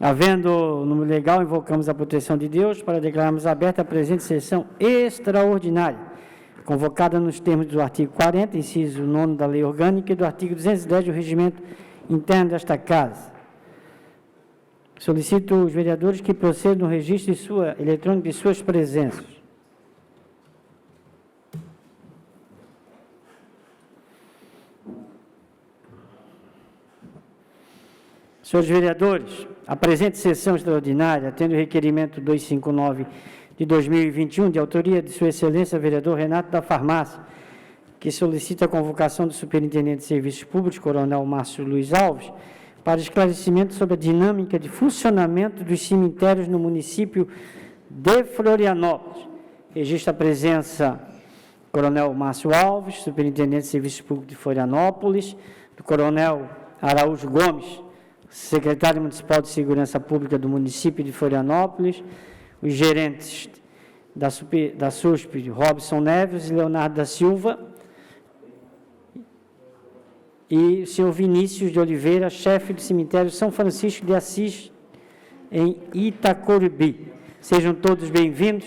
Havendo número legal, invocamos a proteção de Deus para declararmos aberta a presente sessão extraordinária, convocada nos termos do artigo 40, inciso 9 da Lei Orgânica e do artigo 210 do Regimento Interno desta Casa. Solicito os vereadores que procedam no registro eletrônico de suas presenças. Senhores vereadores, a presente sessão extraordinária, tendo o requerimento 259 de 2021, de autoria de Sua Excelência, vereador Renato da Farmácia, que solicita a convocação do Superintendente de Serviços Públicos, Coronel Márcio Luiz Alves, para esclarecimento sobre a dinâmica de funcionamento dos cemitérios no município de Florianópolis. Registra a presença do Coronel Márcio Alves, Superintendente de Serviços Públicos de Florianópolis, do Coronel Araújo Gomes, Secretário Municipal de Segurança Pública do município de Florianópolis, os gerentes da SUSP, Robson Neves e Leonardo da Silva, e o senhor Vinícius de Oliveira, chefe do cemitério São Francisco de Assis, em Itacorubi. Sejam todos bem-vindos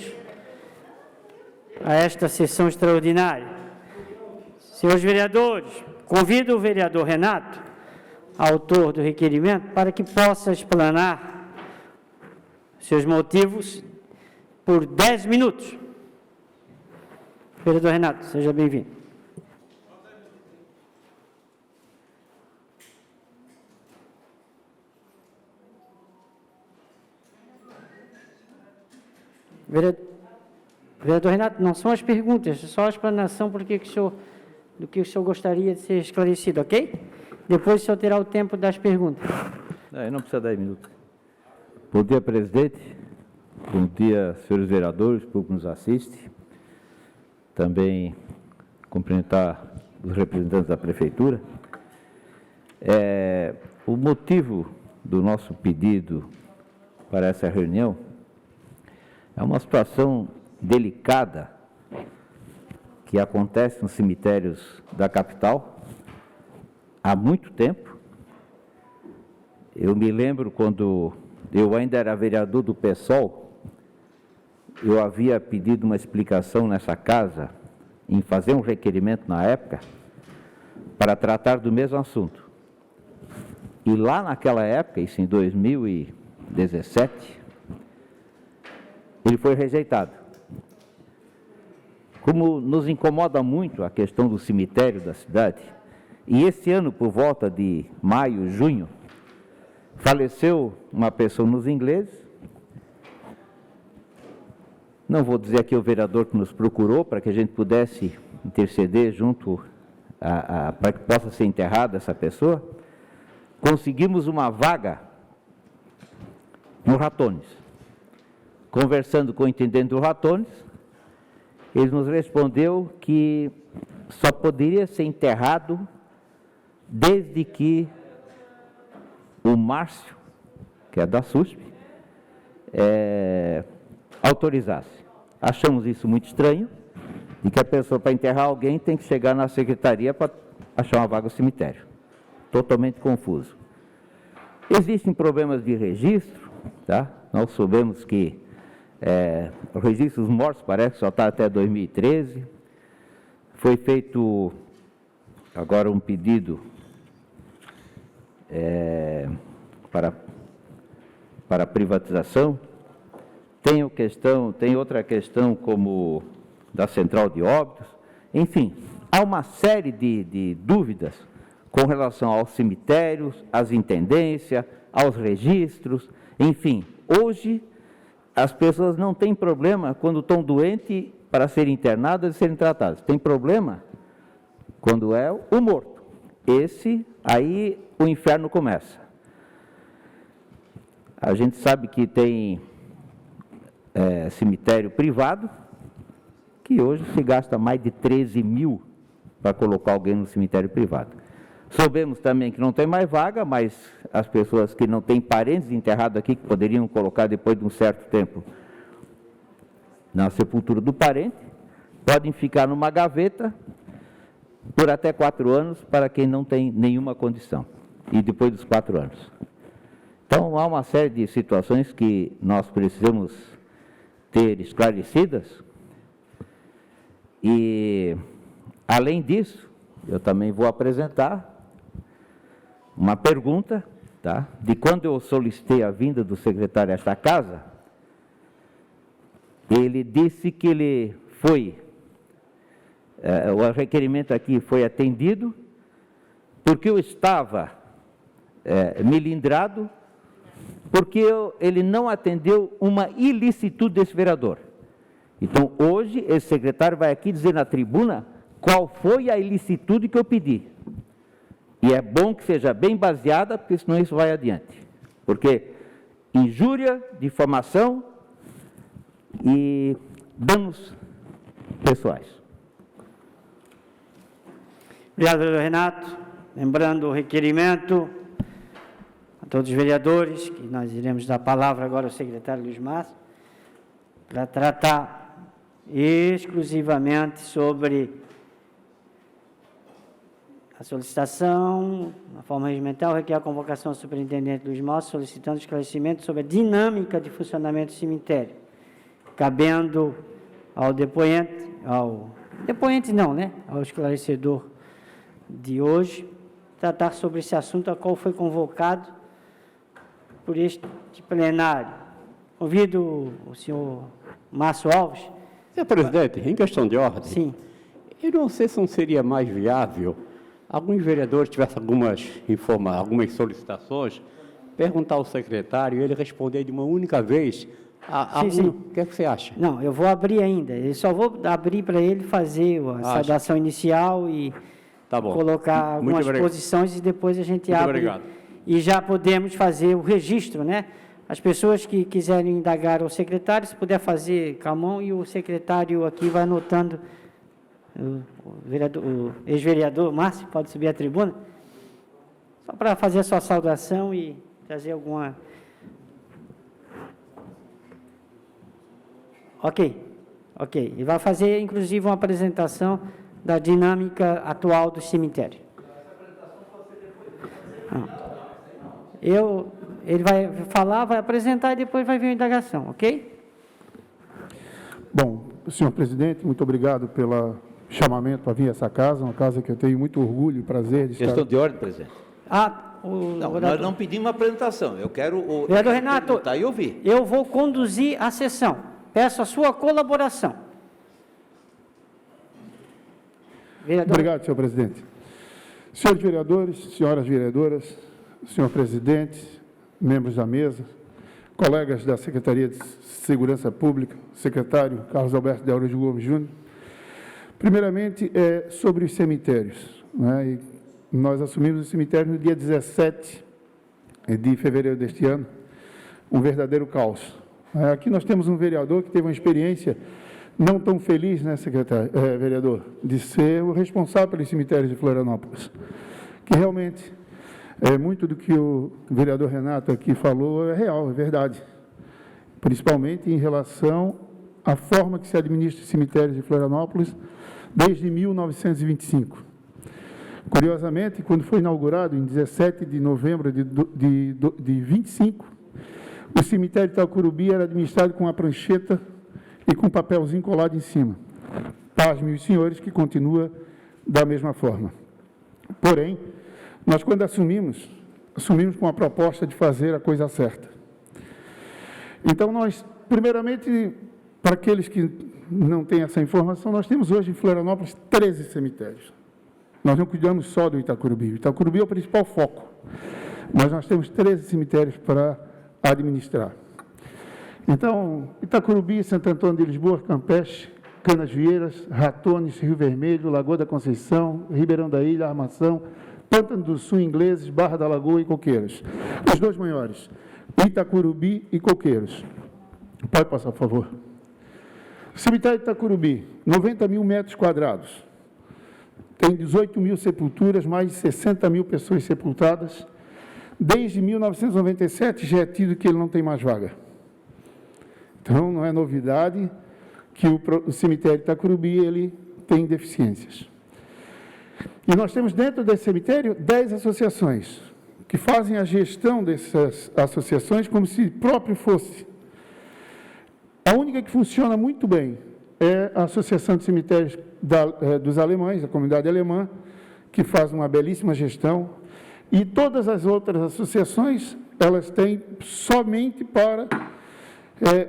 a esta sessão extraordinária. Senhores vereadores, convido o vereador Renato, autor do requerimento, para que possa explanar seus motivos por 10 minutos. Vereador Renato, seja bem-vindo. Vereador Renato, não são as perguntas, é só a explanação do que o senhor gostaria de ser esclarecido, ok? Depois o senhor terá o tempo das perguntas. Não precisa 10 minutos. Bom dia, presidente. Bom dia, senhores vereadores, público que nos assiste. Também cumprimentar os representantes da Prefeitura. O motivo do nosso pedido para essa reunião é uma situação delicada que acontece nos cemitérios da capital há muito tempo. Eu me lembro quando eu ainda era vereador do PSOL, eu havia pedido uma explicação nessa casa, em fazer um requerimento na época, para tratar do mesmo assunto. E lá naquela época, isso em 2017, ele foi rejeitado. Como nos incomoda muito a questão do cemitério da cidade, e esse ano, por volta de maio, junho, faleceu uma pessoa nos ingleses. Não vou dizer aqui o vereador que nos procurou para que a gente pudesse interceder junto para que possa ser enterrada essa pessoa. Conseguimos uma vaga no Ratones. Conversando com o intendente do Ratones, ele nos respondeu que só poderia ser enterrado desde que o Márcio, que é da SUSP, autorizasse. Achamos isso muito estranho, de que a pessoa, para enterrar alguém, tem que chegar na secretaria para achar uma vaga no cemitério. Totalmente confuso. Existem problemas de registro, tá? Nós soubemos que o registro dos mortos parece que só está até 2013. Foi feito agora um pedido para privatização. Tem outra questão como da central de óbitos. Enfim, há uma série de dúvidas com relação aos cemitérios, às intendências, aos registros. Enfim, hoje as pessoas não têm problema quando estão doentes para serem internadas e serem tratadas. Tem problema quando é o morto. Aí o inferno começa. A gente sabe que tem cemitério privado, que hoje se gasta mais de 13 mil para colocar alguém no cemitério privado. Soubemos também que não tem mais vaga, mas as pessoas que não têm parentes enterrados aqui, que poderiam colocar depois de um certo tempo na sepultura do parente, podem ficar numa gaveta por até 4 anos para quem não tem nenhuma condição, e depois dos 4 anos. Então, há uma série de situações que nós precisamos ter esclarecidas e, além disso, eu também vou apresentar uma pergunta, tá? De quando eu solicitei a vinda do secretário a esta casa, ele disse que ele foi, o requerimento aqui foi atendido, porque eu estava melindrado, porque ele não atendeu uma ilicitude desse vereador. Então, hoje, esse secretário vai aqui dizer na tribuna qual foi a ilicitude que eu pedi. E é bom que seja bem baseada, porque senão isso vai adiante. Porque injúria, difamação e danos pessoais. Obrigado, vereador Renato. Lembrando o requerimento a todos os vereadores, que nós iremos dar a palavra agora ao secretário Luiz Márcio, para tratar exclusivamente sobre a solicitação, na forma regimental, requer a convocação do superintendente Luiz Márcio, solicitando esclarecimento sobre a dinâmica de funcionamento do cemitério, cabendo ao depoente não, né? Ao esclarecedor de hoje, tratar sobre esse assunto a qual foi convocado por este plenário. Convido o senhor Márcio Alves. Senhor presidente, em questão de ordem, Sim. eu não sei se não seria mais viável alguns vereadores tivessem algumas solicitações, perguntar ao secretário e ele responder de uma única vez. Sim. O que é que você acha? Não, eu vou abrir ainda. Eu só vou abrir para ele fazer a saudação inicial e Tá bom. colocar algumas posições e depois a gente abre. Obrigado. E já podemos fazer o registro, né? As pessoas que quiserem indagar ao secretário, se puder fazer com a mão, e o secretário aqui vai anotando. O ex-vereador Márcio, pode subir à tribuna, só para fazer a sua saudação e trazer alguma... Ok. E vai fazer, inclusive, uma apresentação da dinâmica atual do cemitério. Ele vai falar, vai apresentar e depois vai vir a indagação, ok? Bom, senhor presidente, muito obrigado pelo chamamento para vir a essa casa, uma casa que eu tenho muito orgulho e prazer de estar... Questão de ordem, presidente. Nós não pedimos uma apresentação, eu quero o vereador Renato, e ouvir. Eu vou conduzir a sessão, peço a sua colaboração. Vereador. Obrigado, senhor presidente. Senhores vereadores, senhoras vereadoras, senhor presidente, membros da mesa, colegas da Secretaria de Segurança Pública, secretário Carlos Alberto de Araújo Gomes Júnior, primeiramente, sobre os cemitérios, né? E nós assumimos o cemitério no dia 17 de fevereiro deste ano, um verdadeiro caos. Aqui nós temos um vereador que teve uma experiência não tão feliz, né, vereador, de ser o responsável pelos cemitérios de Florianópolis, que realmente, muito do que o vereador Renato aqui falou é real, é verdade, principalmente em relação à forma que se administra os cemitérios de Florianópolis desde 1925. Curiosamente, quando foi inaugurado, em 17 de novembro de 25, o cemitério de Itacurubi era administrado com uma prancheta e com um papelzinho colado em cima. Pasmem os senhores que continua da mesma forma. Porém, nós quando assumimos com a proposta de fazer a coisa certa. Então, nós, primeiramente, para aqueles que não têm essa informação, nós temos hoje em Florianópolis 13 cemitérios. Nós não cuidamos só do Itacurubi. O Itacurubi é o principal foco, mas nós temos 13 cemitérios para administrar. Então, Itacurubi, Santo Antônio de Lisboa, Campeche, Canasvieiras, Ratones, Rio Vermelho, Lagoa da Conceição, Ribeirão da Ilha, Armação, Pântano do Sul, Ingleses, Barra da Lagoa e Coqueiros. Os dois maiores, Itacurubi e Coqueiros. Pode passar, por favor. O cemitério de Itacurubi, 90 mil metros quadrados. Tem 18 mil sepulturas, mais de 60 mil pessoas sepultadas. Desde 1997 já é tido que ele não tem mais vaga. Então, não é novidade que o cemitério de Itacurubi ele tem deficiências. E nós temos dentro desse cemitério 10 associações, que fazem a gestão dessas associações como se próprio fosse. A única que funciona muito bem é a Associação de Cemitérios dos Alemães, a comunidade alemã, que faz uma belíssima gestão, e todas as outras associações, elas têm somente para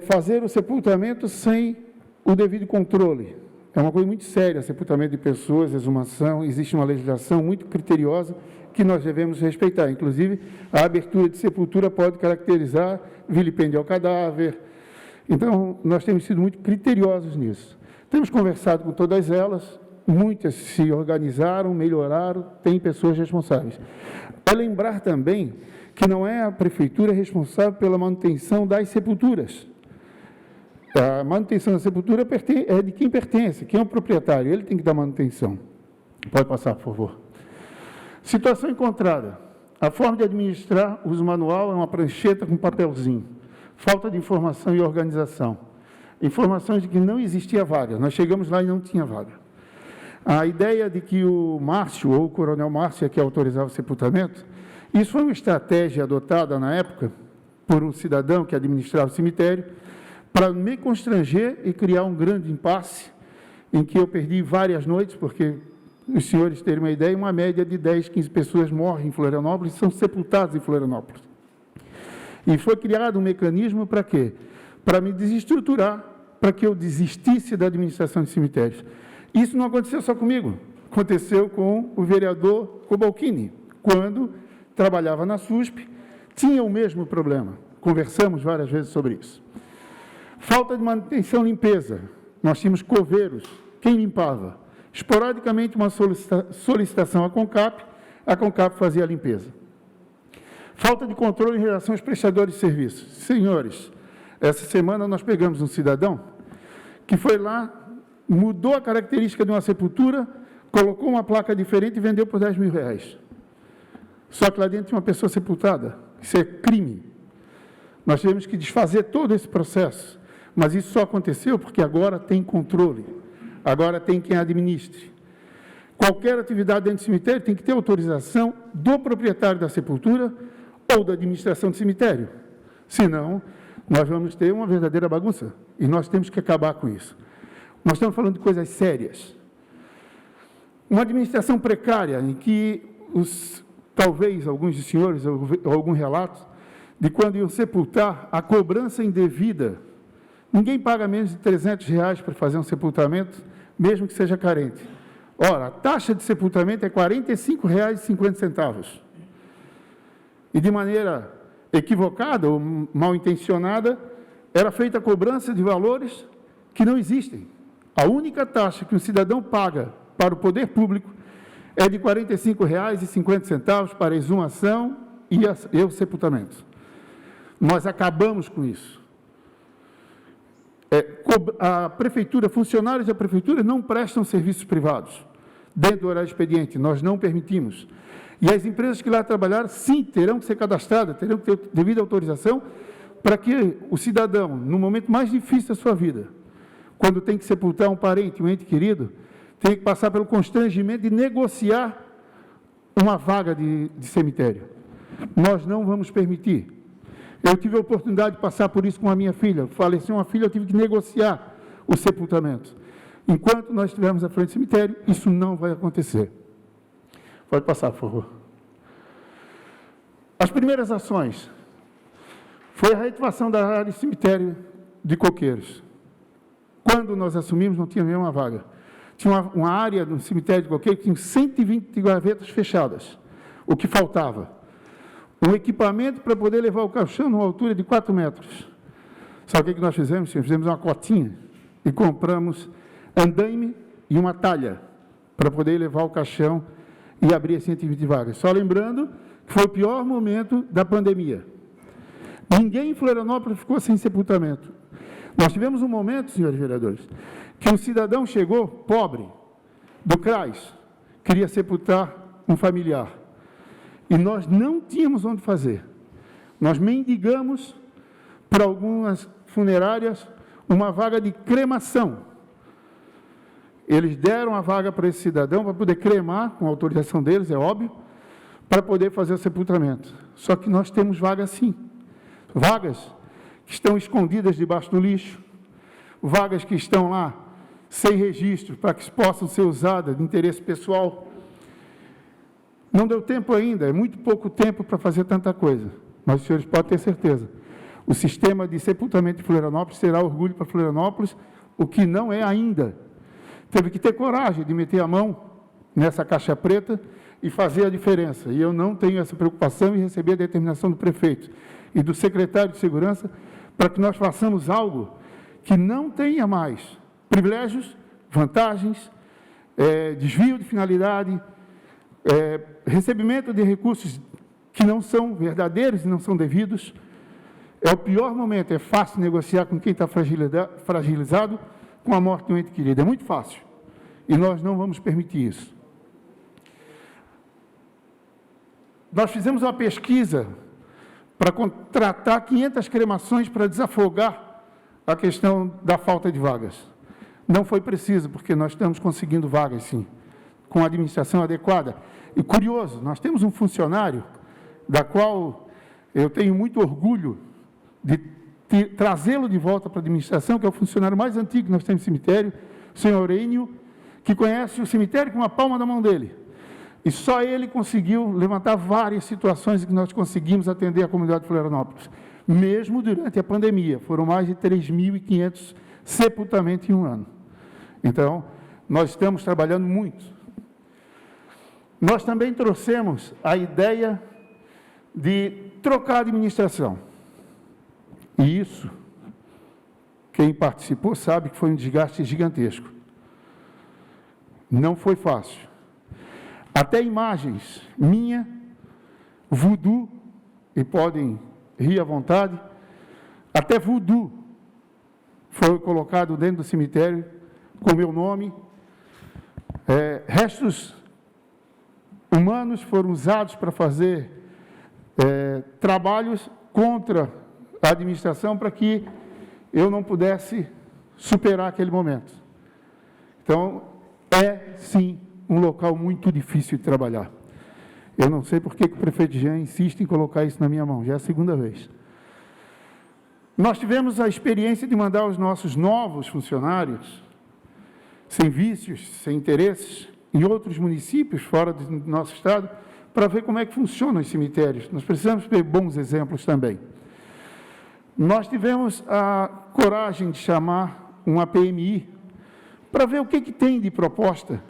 fazer o sepultamento sem o devido controle. É uma coisa muito séria, sepultamento de pessoas, exumação, existe uma legislação muito criteriosa que nós devemos respeitar. Inclusive, a abertura de sepultura pode caracterizar vilipêndio ao cadáver. Então, nós temos sido muito criteriosos nisso. Temos conversado com todas elas, muitas se organizaram, melhoraram, tem pessoas responsáveis. É lembrar também que não é a prefeitura responsável pela manutenção das sepulturas. A manutenção da sepultura é de quem pertence, quem é o proprietário, ele tem que dar manutenção. Pode passar, por favor. Situação encontrada. A forma de administrar o uso manual é uma prancheta com papelzinho. Falta de informação e organização. Informações de que não existia vaga. Nós chegamos lá e não tinha vaga. A ideia de que o Márcio, ou o Coronel Márcio, é que autorizava o sepultamento, isso foi uma estratégia adotada na época por um cidadão que administrava o cemitério, para me constranger e criar um grande impasse, em que eu perdi várias noites, porque, os senhores terem uma ideia, uma média de 10, 15 pessoas morrem em Florianópolis e são sepultadas em Florianópolis. E foi criado um mecanismo para quê? Para me desestruturar, para que eu desistisse da administração de cemitérios. Isso não aconteceu só comigo, aconteceu com o vereador Cobalcini, quando trabalhava na SUSP, tinha o mesmo problema. Conversamos várias vezes sobre isso. Falta de manutenção e limpeza. Nós tínhamos coveiros. Quem limpava? Esporadicamente, uma solicitação à CONCAP, a CONCAP fazia a limpeza. Falta de controle em relação aos prestadores de serviços. Senhores, essa semana nós pegamos um cidadão que foi lá, mudou a característica de uma sepultura, colocou uma placa diferente e vendeu por R$10.000. Só que lá dentro tinha uma pessoa sepultada. Isso é crime. Nós tivemos que desfazer todo esse processo. Mas isso só aconteceu porque agora tem controle, agora tem quem administre. Qualquer atividade dentro do cemitério tem que ter autorização do proprietário da sepultura ou da administração do cemitério. Senão, nós vamos ter uma verdadeira bagunça e nós temos que acabar com isso. Nós estamos falando de coisas sérias. Uma administração precária em que talvez alguns dos senhores, ou algum relato, de quando iam sepultar, a cobrança indevida. Ninguém paga menos de R$300 para fazer um sepultamento, mesmo que seja carente. Ora, a taxa de sepultamento é R$45,50. E de maneira equivocada ou mal intencionada, era feita a cobrança de valores que não existem. A única taxa que um cidadão paga para o poder público é de R$45,50 para a exumação e o sepultamento. Nós acabamos com isso. A prefeitura, funcionários da prefeitura não prestam serviços privados dentro do horário de expediente, nós não permitimos. E as empresas que lá trabalharam, sim, terão que ser cadastradas, terão que ter devida autorização para que o cidadão, no momento mais difícil da sua vida, quando tem que sepultar um parente, um ente querido, tem que passar pelo constrangimento de negociar uma vaga de cemitério. Nós não vamos permitir. Eu tive a oportunidade de passar por isso com a minha filha. Faleceu uma filha, eu tive que negociar o sepultamento. Enquanto nós estivermos à frente do cemitério, isso não vai acontecer. Pode passar, por favor. As primeiras ações foi a reativação da área de cemitério de Coqueiros. Quando nós assumimos, não tinha nenhuma vaga. Tinha uma área no cemitério de Coqueiros que tinha 120 gavetas fechadas. O que faltava? Um equipamento para poder levar o caixão numa altura de 4 metros. Sabe o que nós fizemos? Fizemos uma cotinha e compramos andaime e uma talha para poder levar o caixão e abrir 120 vagas. Só lembrando que foi o pior momento da pandemia. Ninguém em Florianópolis ficou sem sepultamento. Nós tivemos um momento, senhores vereadores, que um cidadão chegou, pobre, do CRAS, queria sepultar um familiar. E nós não tínhamos onde fazer. Nós mendigamos para algumas funerárias uma vaga de cremação. Eles deram a vaga para esse cidadão para poder cremar, com a autorização deles, é óbvio, para poder fazer o sepultamento. Só que nós temos vagas sim. Vagas que estão escondidas debaixo do lixo, vagas que estão lá sem registro, para que possam ser usadas de interesse pessoal. Não deu tempo ainda, é muito pouco tempo para fazer tanta coisa, mas os senhores podem ter certeza. O sistema de sepultamento de Florianópolis será orgulho para Florianópolis, o que não é ainda. Teve que ter coragem de meter a mão nessa caixa preta e fazer a diferença. E eu não tenho essa preocupação em receber a determinação do prefeito e do secretário de Segurança para que nós façamos algo que não tenha mais privilégios, vantagens, desvio de finalidade, recebimento de recursos que não são verdadeiros e não são devidos. É o pior momento, é fácil negociar com quem está fragilizado com a morte de um ente querido, é muito fácil. E nós não vamos permitir isso. Nós fizemos uma pesquisa para contratar 500 cremações para desafogar a questão da falta de vagas. Não foi preciso, porque nós estamos conseguindo vagas, sim, com a administração adequada. E curioso, nós temos um funcionário, da qual eu tenho muito orgulho de trazê-lo de volta para a administração, que é o funcionário mais antigo que nós temos no cemitério, o senhor Enio, que conhece o cemitério com a palma da mão dele. E só ele conseguiu levantar várias situações em que nós conseguimos atender a comunidade de Florianópolis, mesmo durante a pandemia. Foram mais de 3.500 sepultamentos em um ano. Então, nós estamos trabalhando muito. Nós também trouxemos a ideia de trocar a administração. E isso, quem participou sabe que foi um desgaste gigantesco. Não foi fácil. Até imagens minha, voodoo, e podem rir à vontade, até voodoo foi colocado dentro do cemitério com meu nome. Restos humanos foram usados para fazer trabalhos contra a administração para que eu não pudesse superar aquele momento. Então, sim, um local muito difícil de trabalhar. Eu não sei por que o prefeito Jean insiste em colocar isso na minha mão, já é a segunda vez. Nós tivemos a experiência de mandar os nossos novos funcionários, sem vícios, sem interesses, em outros municípios fora do nosso estado, para ver como é que funcionam os cemitérios. Nós precisamos ter bons exemplos também. Nós tivemos a coragem de chamar uma PMI para ver o que tem de proposta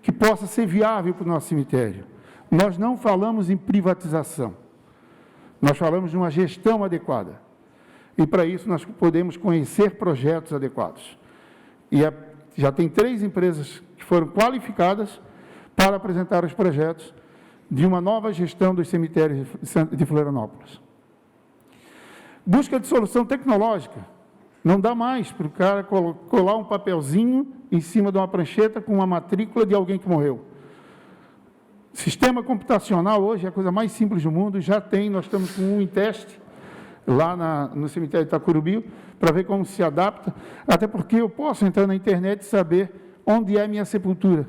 que possa ser viável para o nosso cemitério. Nós não falamos em privatização, nós falamos de uma gestão adequada. E, para isso, nós podemos conhecer projetos adequados. E já tem 3 empresas que foram qualificadas para apresentar os projetos de uma nova gestão dos cemitérios de Florianópolis. Busca de solução tecnológica. Não dá mais para o cara colar um papelzinho em cima de uma prancheta com uma matrícula de alguém que morreu. Sistema computacional hoje é a coisa mais simples do mundo, já tem, nós estamos com um em teste lá no cemitério de Itacurubi, para ver como se adapta, até porque eu posso entrar na internet e saber onde é a minha sepultura.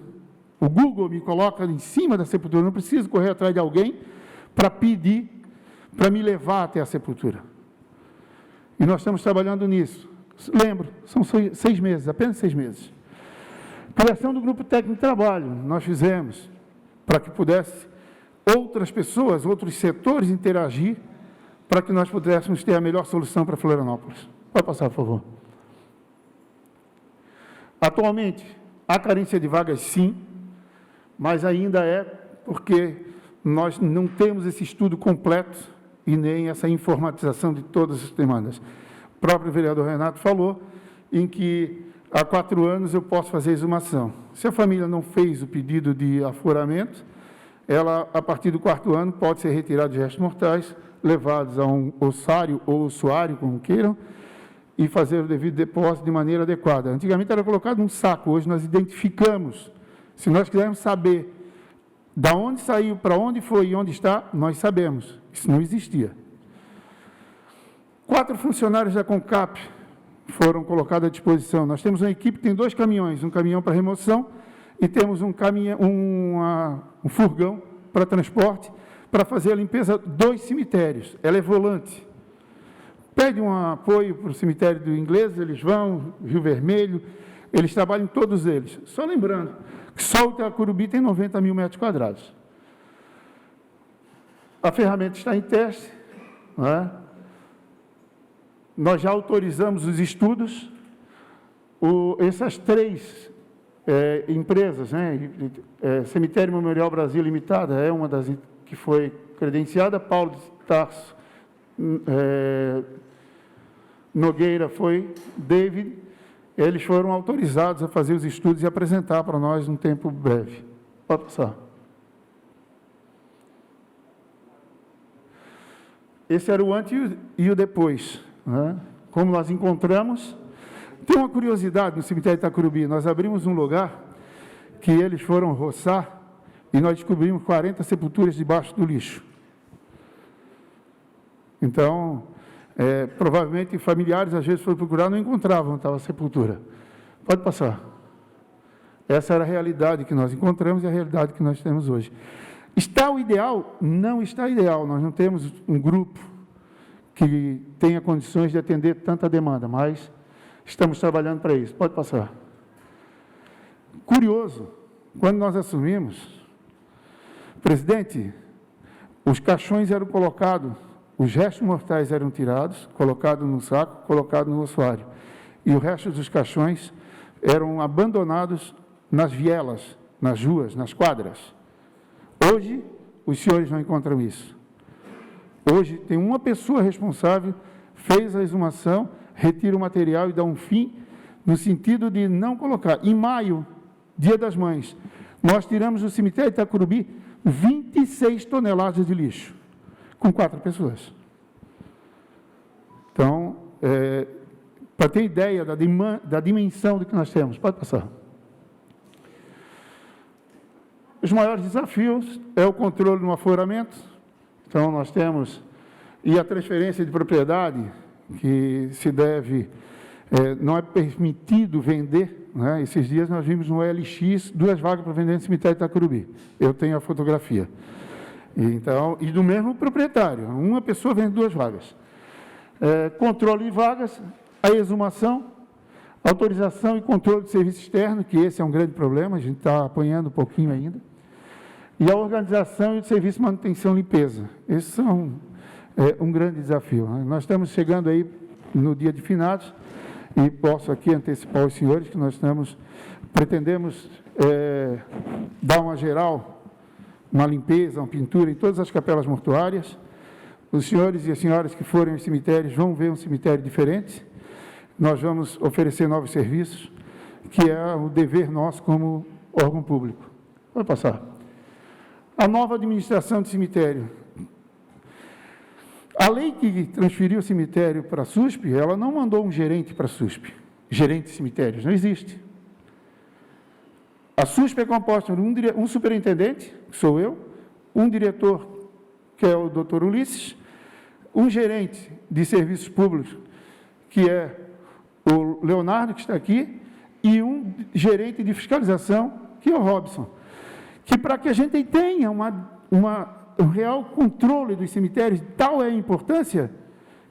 O Google me coloca em cima da sepultura, eu não preciso correr atrás de alguém para pedir, para me levar até a sepultura. E nós estamos trabalhando nisso. Lembro, são 6 meses, apenas 6 meses. Criação do grupo técnico de trabalho, nós fizemos, para que pudesse outras pessoas, outros setores interagir, para que nós pudéssemos ter a melhor solução para Florianópolis. Pode passar, por favor. Atualmente, há carência de vagas, sim, mas ainda é porque nós não temos esse estudo completo e nem essa informatização de todas as demandas. O próprio vereador Renato falou em que há 4 anos eu posso fazer exumação. Se a família não fez o pedido de aforamento, ela, a partir do 4º ano, pode ser retirada de restos mortais, levados a um ossário ou ossuário, como queiram, e fazer o devido depósito de maneira adequada. Antigamente era colocado num saco, hoje nós identificamos. Se nós quisermos saber de onde saiu, para onde foi e onde está, nós sabemos. Isso não existia. 4 funcionários da CONCAP foram colocados à disposição. Nós temos uma equipe que tem 2 caminhões, um caminhão para remoção e temos um furgão para transporte, para fazer a limpeza dos cemitérios. Ela é volante. Pede um apoio para o cemitério do Inglês, eles vão, Rio Vermelho, eles trabalham todos eles. Só lembrando que só o Itacurubi tem 90 mil metros quadrados. A ferramenta está em teste, não é? Nós já autorizamos os estudos. Essas três empresas, né? Cemitério Memorial Brasil Limitada é uma das que foi credenciada, Paulo de Tarso Nogueira foi, David, eles foram autorizados a fazer os estudos e apresentar para nós num tempo breve. Pode passar. Esse era o antes e o depois, né? Como nós encontramos. Tem uma curiosidade no cemitério de Itacurubi. Nós abrimos um lugar que eles foram roçar e nós descobrimos 40 sepulturas debaixo do lixo. Então, provavelmente familiares às vezes foram procurar, não encontravam tal sepultura. Pode passar. Essa era a realidade que nós encontramos e a realidade que nós temos hoje. Está o ideal? Não está ideal. Nós não temos um grupo que tenha condições de atender tanta demanda, mas estamos trabalhando para isso. Pode passar. Curioso, quando nós assumimos, presidente, os caixões eram colocados, os restos mortais eram tirados, colocados no saco, colocados no ossuário. E o resto dos caixões eram abandonados nas vielas, nas ruas, nas quadras. Hoje, os senhores não encontram isso. Hoje, tem uma pessoa responsável, fez a exumação, retira o material e dá um fim, no sentido de não colocar. Em maio, Dia das Mães, nós tiramos do cemitério de Itacurubi 26 toneladas de lixo, com 4 pessoas. Então, para ter ideia da dimensão do que nós temos, pode passar. Os maiores desafios é o controle no afloramento. Então, nós temos, e a transferência de propriedade, que se deve, não é permitido vender, né? Esses dias nós vimos no OLX 2 vagas para vender no cemitério de Itacurubi. Eu tenho a fotografia. Então, e do mesmo proprietário, uma pessoa vende 2 vagas. Controle de vagas, a exumação, autorização e controle de serviço externo, que esse é um grande problema, a gente está apanhando um pouquinho ainda. E a organização e o serviço de manutenção e limpeza. Esses são um grande desafio. Nós estamos chegando aí no dia de finados, e posso aqui antecipar aos senhores que nós pretendemos dar uma geral, uma limpeza, uma pintura em todas as capelas mortuárias. Os senhores e as senhoras que forem aos cemitérios vão ver um cemitério diferente. Nós vamos oferecer novos serviços, que é o dever nosso como órgão público. Pode passar. A nova administração de cemitério. A lei que transferiu o cemitério para a SUSP, ela não mandou um gerente para a SUSP. Gerente de cemitérios, não existe. A SUSP é composta por um superintendente, que sou eu, um diretor, que é o Dr. Ulisses, um gerente de serviços públicos, que é o Leonardo, que está aqui, e um gerente de fiscalização, que é o Robson. Que para que a gente tenha um real controle dos cemitérios, tal é a importância,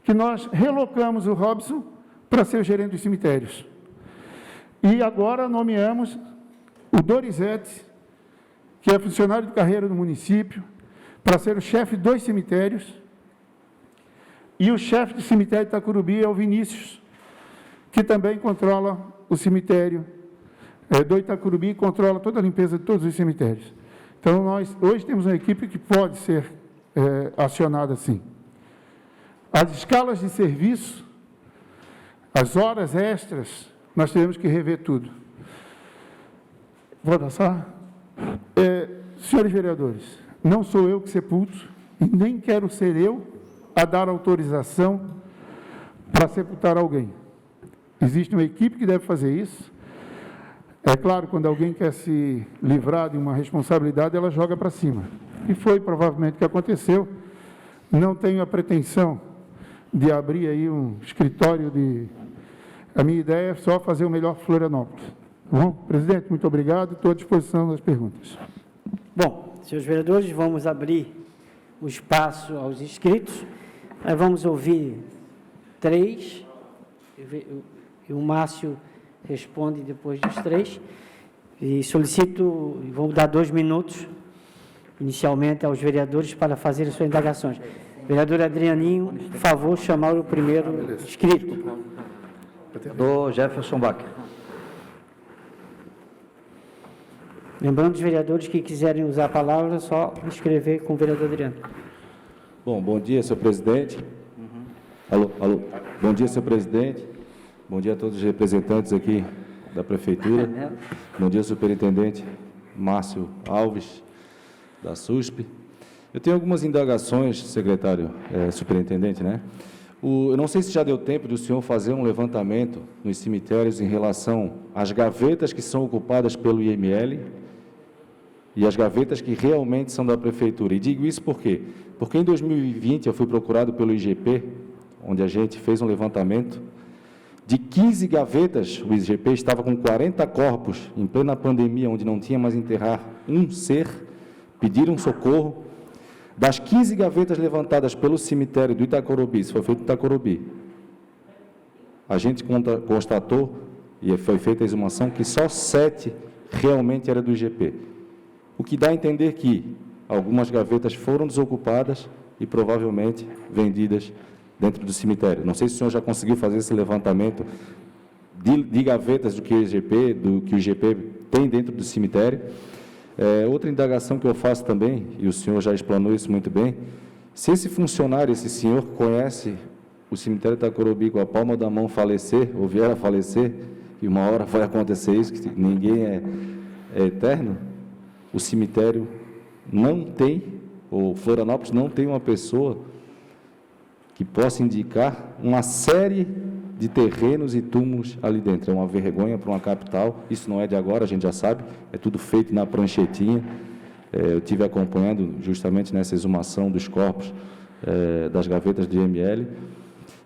que nós relocamos o Robson para ser o gerente dos cemitérios. E agora nomeamos o Dorizete, que é funcionário de carreira do município, para ser o chefe dos cemitérios, e o chefe do cemitério de Itacurubi é o Vinícius, que também controla o cemitério do Itacurubi e controla toda a limpeza de todos os cemitérios. Então, nós hoje temos uma equipe que pode ser acionada assim. As escalas de serviço, as horas extras, nós temos que rever tudo. Vou passar? Senhores vereadores, não sou eu que sepulto, e nem quero ser eu a dar autorização para sepultar alguém. Existe uma equipe que deve fazer isso. É claro, quando alguém quer se livrar de uma responsabilidade, ela joga para cima. E foi provavelmente o que aconteceu. Não tenho a pretensão de abrir aí um escritório de... A minha ideia é só fazer o melhor Florianópolis. Tá bom? Presidente, muito obrigado. Estou à disposição das perguntas. Bom, senhores vereadores, vamos abrir o espaço aos inscritos. Nós vamos ouvir 3, e o Márcio responde depois dos 3. E solicito, vamos dar 2 minutos, inicialmente, aos vereadores para fazerem suas indagações. Vereador Adrianinho, por favor, chamar o primeiro inscrito. Do Jefferson Bach. Lembrando os vereadores que quiserem usar a palavra, só escrever com o vereador Adriano. Bom dia, senhor presidente. Alô. Bom dia, senhor presidente. Bom dia a todos os representantes aqui da prefeitura. Bom dia, superintendente Márcio Alves, da SUSP. Eu tenho algumas indagações, secretário, superintendente, né? Eu não sei se já deu tempo do senhor fazer um levantamento nos cemitérios em relação às gavetas que são ocupadas pelo IML e as gavetas que realmente são da prefeitura. E digo isso por quê? Porque em 2020 eu fui procurado pelo IGP, onde a gente fez um levantamento de 15 gavetas. O IGP estava com 40 corpos em plena pandemia, onde não tinha mais enterrar um ser, pediram socorro. Das 15 gavetas levantadas pelo cemitério do Itacorubi, isso foi feito no Itacorubi, a gente constatou, e foi feita a exumação, que só 7 realmente era do IGP. O que dá a entender que algumas gavetas foram desocupadas e provavelmente vendidas dentro do cemitério. Não sei se o senhor já conseguiu fazer esse levantamento de gavetas do que o IGP tem dentro do cemitério. Outra indagação que eu faço também, e o senhor já explanou isso muito bem, se esse funcionário, esse senhor, conhece o cemitério Itacorubi com a palma da mão falecer, ou vier a falecer, e uma hora vai acontecer isso, que ninguém é eterno, o cemitério não tem, ou Florianópolis não tem uma pessoa que possa indicar uma série de terrenos e túmulos ali dentro. É uma vergonha para uma capital. Isso não é de agora, a gente já sabe, é tudo feito na pranchetinha. Eu estive acompanhando justamente nessa exumação dos corpos das gavetas de IML.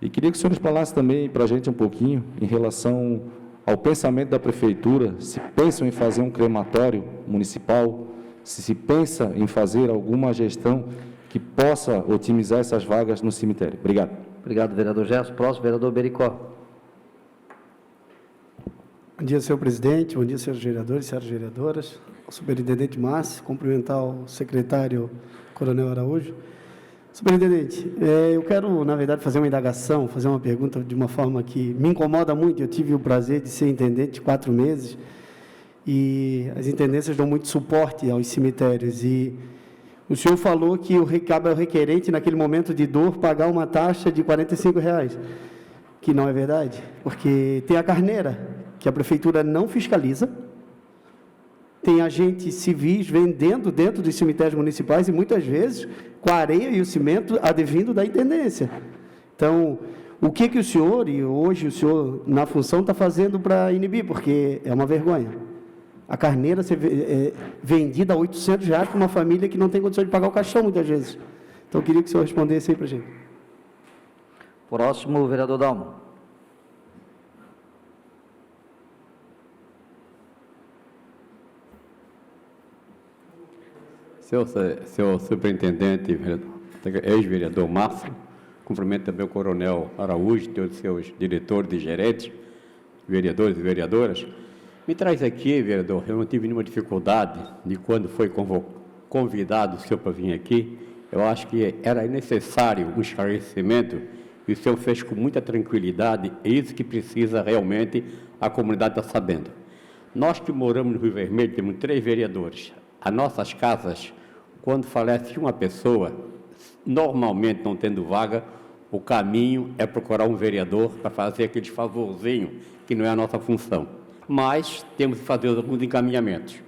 E queria que o senhor explanasse também para a gente um pouquinho em relação ao pensamento da prefeitura, se pensam em fazer um crematório municipal, se pensa em fazer alguma gestão que possa otimizar essas vagas no cemitério. Obrigado. Obrigado, vereador Gerson. Próximo, vereador Bericó. Bom dia, senhor presidente. Bom dia, senhores vereadores e senhoras vereadoras. O superintendente Márcio, cumprimentar o secretário Coronel Araújo. Superintendente, eu quero, na verdade, fazer uma indagação, fazer uma pergunta de uma forma que me incomoda muito. Eu tive o prazer de ser intendente 4 meses e as intendências dão muito suporte aos cemitérios. E o senhor falou que cabe ao requerente, naquele momento de dor, pagar uma taxa de R$ 45,00, que não é verdade, porque tem a carneira, que a prefeitura não fiscaliza, tem agentes civis vendendo dentro dos cemitérios municipais e, muitas vezes, com a areia e o cimento advindo da intendência. Então, o que o senhor, e hoje o senhor, na função, está fazendo para inibir? Porque é uma vergonha. A carneira ser vendida a R$ 800 para uma família que não tem condição de pagar o caixão, muitas vezes. Então, eu queria que o senhor respondesse aí para a gente. Próximo, vereador Dalmo. Senhor superintendente, ex-vereador Márcio, cumprimento também o coronel Araújo, todos os seus diretores e gerentes, vereadores e vereadoras. Me traz aqui, vereador, eu não tive nenhuma dificuldade de quando foi convidado o senhor para vir aqui. Eu acho que era necessário um esclarecimento e o senhor fez com muita tranquilidade, é isso que precisa realmente a comunidade estar sabendo. Nós que moramos no Rio Vermelho, temos 3 vereadores. As nossas casas, quando falece uma pessoa, normalmente não tendo vaga, o caminho é procurar um vereador para fazer aquele favorzinho, que não é a nossa função. Mas temos que fazer alguns encaminhamentos.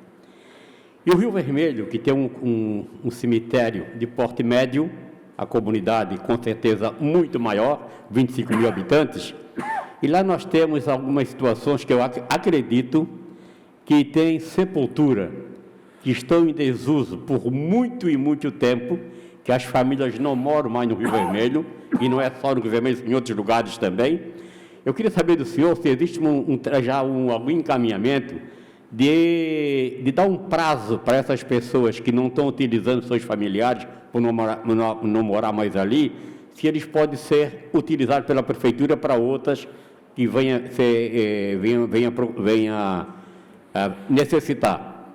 E o Rio Vermelho, que tem um cemitério de porte médio, a comunidade com certeza muito maior, 25 mil habitantes, e lá nós temos algumas situações que eu acredito que tem sepultura, que estão em desuso por muito e muito tempo, que as famílias não moram mais no Rio Vermelho, e não é só no Rio Vermelho, em outros lugares também. Eu queria saber do senhor se existe já algum encaminhamento de dar um prazo para essas pessoas que não estão utilizando seus familiares por não morar mais ali, se eles podem ser utilizados pela prefeitura para outras que venha necessitar.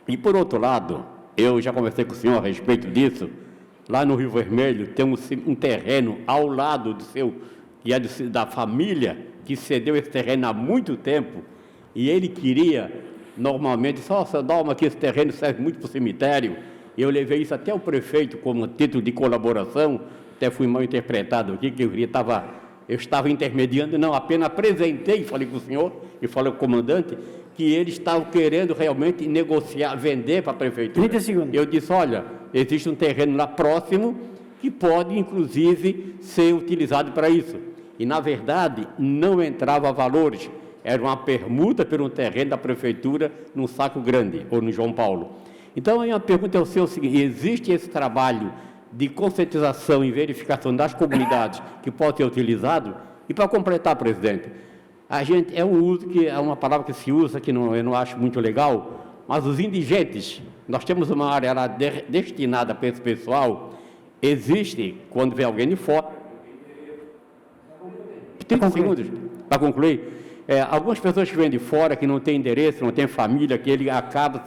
E, por outro lado, eu já conversei com o senhor a respeito disso, lá no Rio Vermelho tem um terreno ao lado do que é da família, que cedeu esse terreno há muito tempo, e ele queria, normalmente, só Dalma, que esse terreno serve muito para o cemitério. Eu levei isso até o prefeito como título de colaboração, até fui mal interpretado aqui, que eu estava intermediando, não, apenas apresentei, falei com o senhor, e falei com o comandante, que eles estavam querendo realmente negociar, vender para a prefeitura. 30 segundos. Eu disse, olha, existe um terreno lá próximo que pode, inclusive, ser utilizado para isso. E, na verdade, não entrava valores, era uma permuta por um terreno da prefeitura no Saco Grande, ou no João Paulo. Então, a minha pergunta é o seguinte, existe esse trabalho de conscientização e verificação das comunidades que pode ser utilizado? E, para completar, presidente, é um uso que é uma palavra que se usa, que eu não acho muito legal, mas os indigentes, nós temos uma área lá destinada para esse pessoal, existe, quando vem alguém de fora, 30 segundos para concluir, algumas pessoas que vêm de fora, que não têm endereço, não têm família, que ele acaba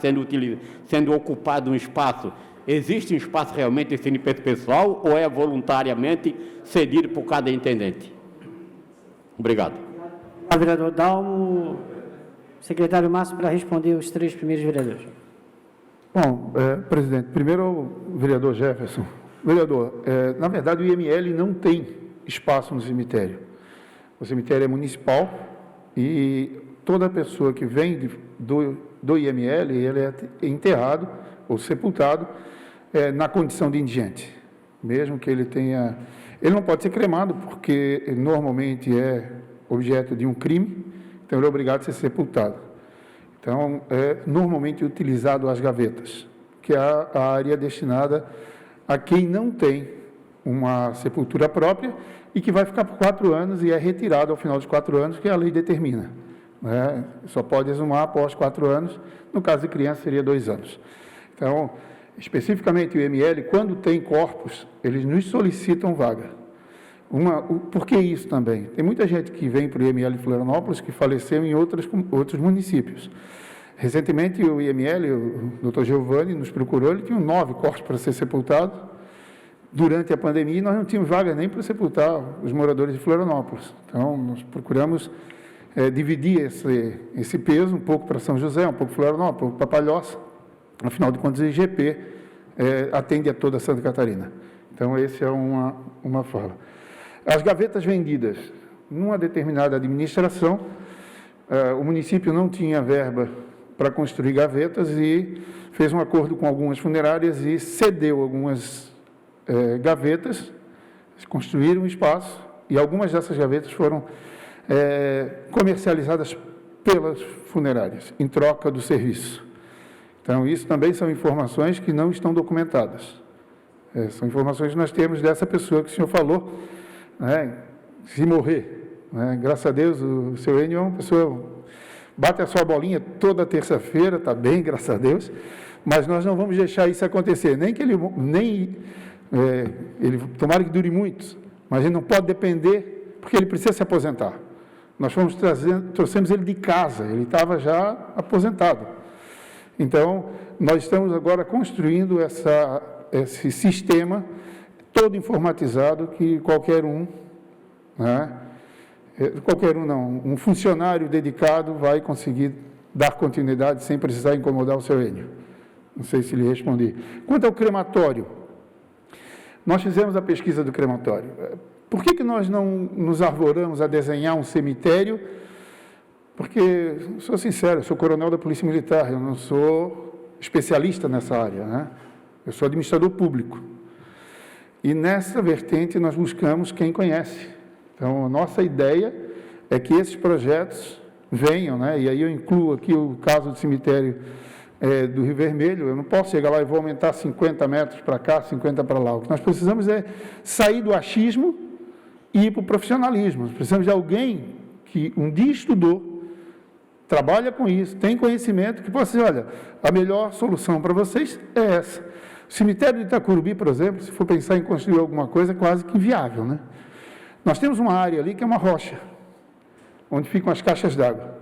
sendo ocupado um espaço. Existe um espaço realmente destinado para esse pessoal ou é voluntariamente cedido por cada intendente? Obrigado. Vereador Dalmo, secretário Márcio, para responder os 3 primeiros vereadores. Bom, presidente, primeiro o vereador Jefferson. Vereador, na verdade o IML não tem espaço no cemitério. O cemitério é municipal e toda pessoa que vem do IML, ele é enterrado ou sepultado na condição de indigente. Mesmo que ele tenha... Ele não pode ser cremado porque normalmente é objeto de um crime, então ele é obrigado a ser sepultado. Então, é normalmente utilizado as gavetas, que é a área destinada a quem não tem uma sepultura própria e que vai ficar por 4 anos e é retirado ao final dos 4 anos, que a lei determina. Né? Só pode exumar após 4 anos, no caso de criança seria 2 anos. Então, especificamente o IML, quando tem corpos, eles nos solicitam vaga. Por que isso também? Tem muita gente que vem para o IML de Florianópolis que faleceu em outros municípios. Recentemente, o IML, o Dr. Giovanni, nos procurou, ele tinha 9 corpos para ser sepultados. Durante a pandemia, nós não tínhamos vaga nem para sepultar os moradores de Florianópolis. Então, nós procuramos dividir esse peso, um pouco para São José, um pouco para Florianópolis, um pouco para Palhoça. Afinal de contas, o IGP atende a toda Santa Catarina. Então, essa é uma fala. As gavetas vendidas, numa determinada administração, o município não tinha verba para construir gavetas e fez um acordo com algumas funerárias e cedeu algumas gavetas, construíram um espaço e algumas dessas gavetas foram comercializadas pelas funerárias, em troca do serviço. Então, isso também são informações que não estão documentadas. São informações que nós temos dessa pessoa que o senhor falou, né, se morrer. Né, graças a Deus, o seu Enio é uma pessoa, bate a sua bolinha toda terça-feira, está bem, graças a Deus, mas nós não vamos deixar isso acontecer, nem que ele tomara que dure muito, mas ele não pode depender, porque ele precisa se aposentar. Nós trouxemos ele de casa, ele estava já aposentado. Então, nós estamos agora construindo esse sistema todo informatizado que qualquer um, né, um funcionário dedicado vai conseguir dar continuidade sem precisar incomodar o seu Enio. Não sei se lhe respondi. Quanto ao crematório, nós fizemos a pesquisa do crematório. Por que nós não nos arvoramos a desenhar um cemitério? Porque, sou sincero, eu sou coronel da Polícia Militar, eu não sou especialista nessa área, né? Eu sou administrador público. E nessa vertente nós buscamos quem conhece. Então, a nossa ideia é que esses projetos venham, né? E aí eu incluo aqui o caso do cemitério do Rio Vermelho. Eu não posso chegar lá e vou aumentar 50 metros para cá, 50 para lá. O que nós precisamos é sair do achismo e ir para o profissionalismo. Nós precisamos de alguém que um dia estudou, trabalha com isso, tem conhecimento, que possa dizer, olha, a melhor solução para vocês é essa. O cemitério de Itacurubi, por exemplo, se for pensar em construir alguma coisa, é quase que inviável, né? Nós temos uma área ali que é uma rocha, onde ficam as caixas d'água.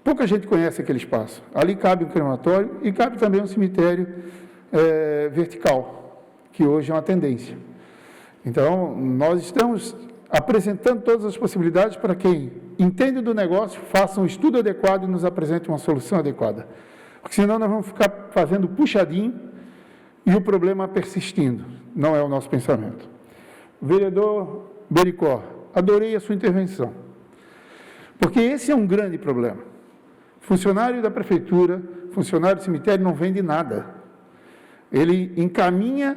Pouca gente conhece aquele espaço. Ali cabe um crematório e cabe também um cemitério vertical, que hoje é uma tendência. Então, nós estamos apresentando todas as possibilidades para quem entende do negócio, faça um estudo adequado e nos apresente uma solução adequada. Porque senão nós vamos ficar fazendo puxadinho e o problema persistindo. Não é o nosso pensamento. Vereador Bericó, adorei a sua intervenção. Porque esse é um grande problema. Funcionário da prefeitura, funcionário do cemitério não vende nada. Ele encaminha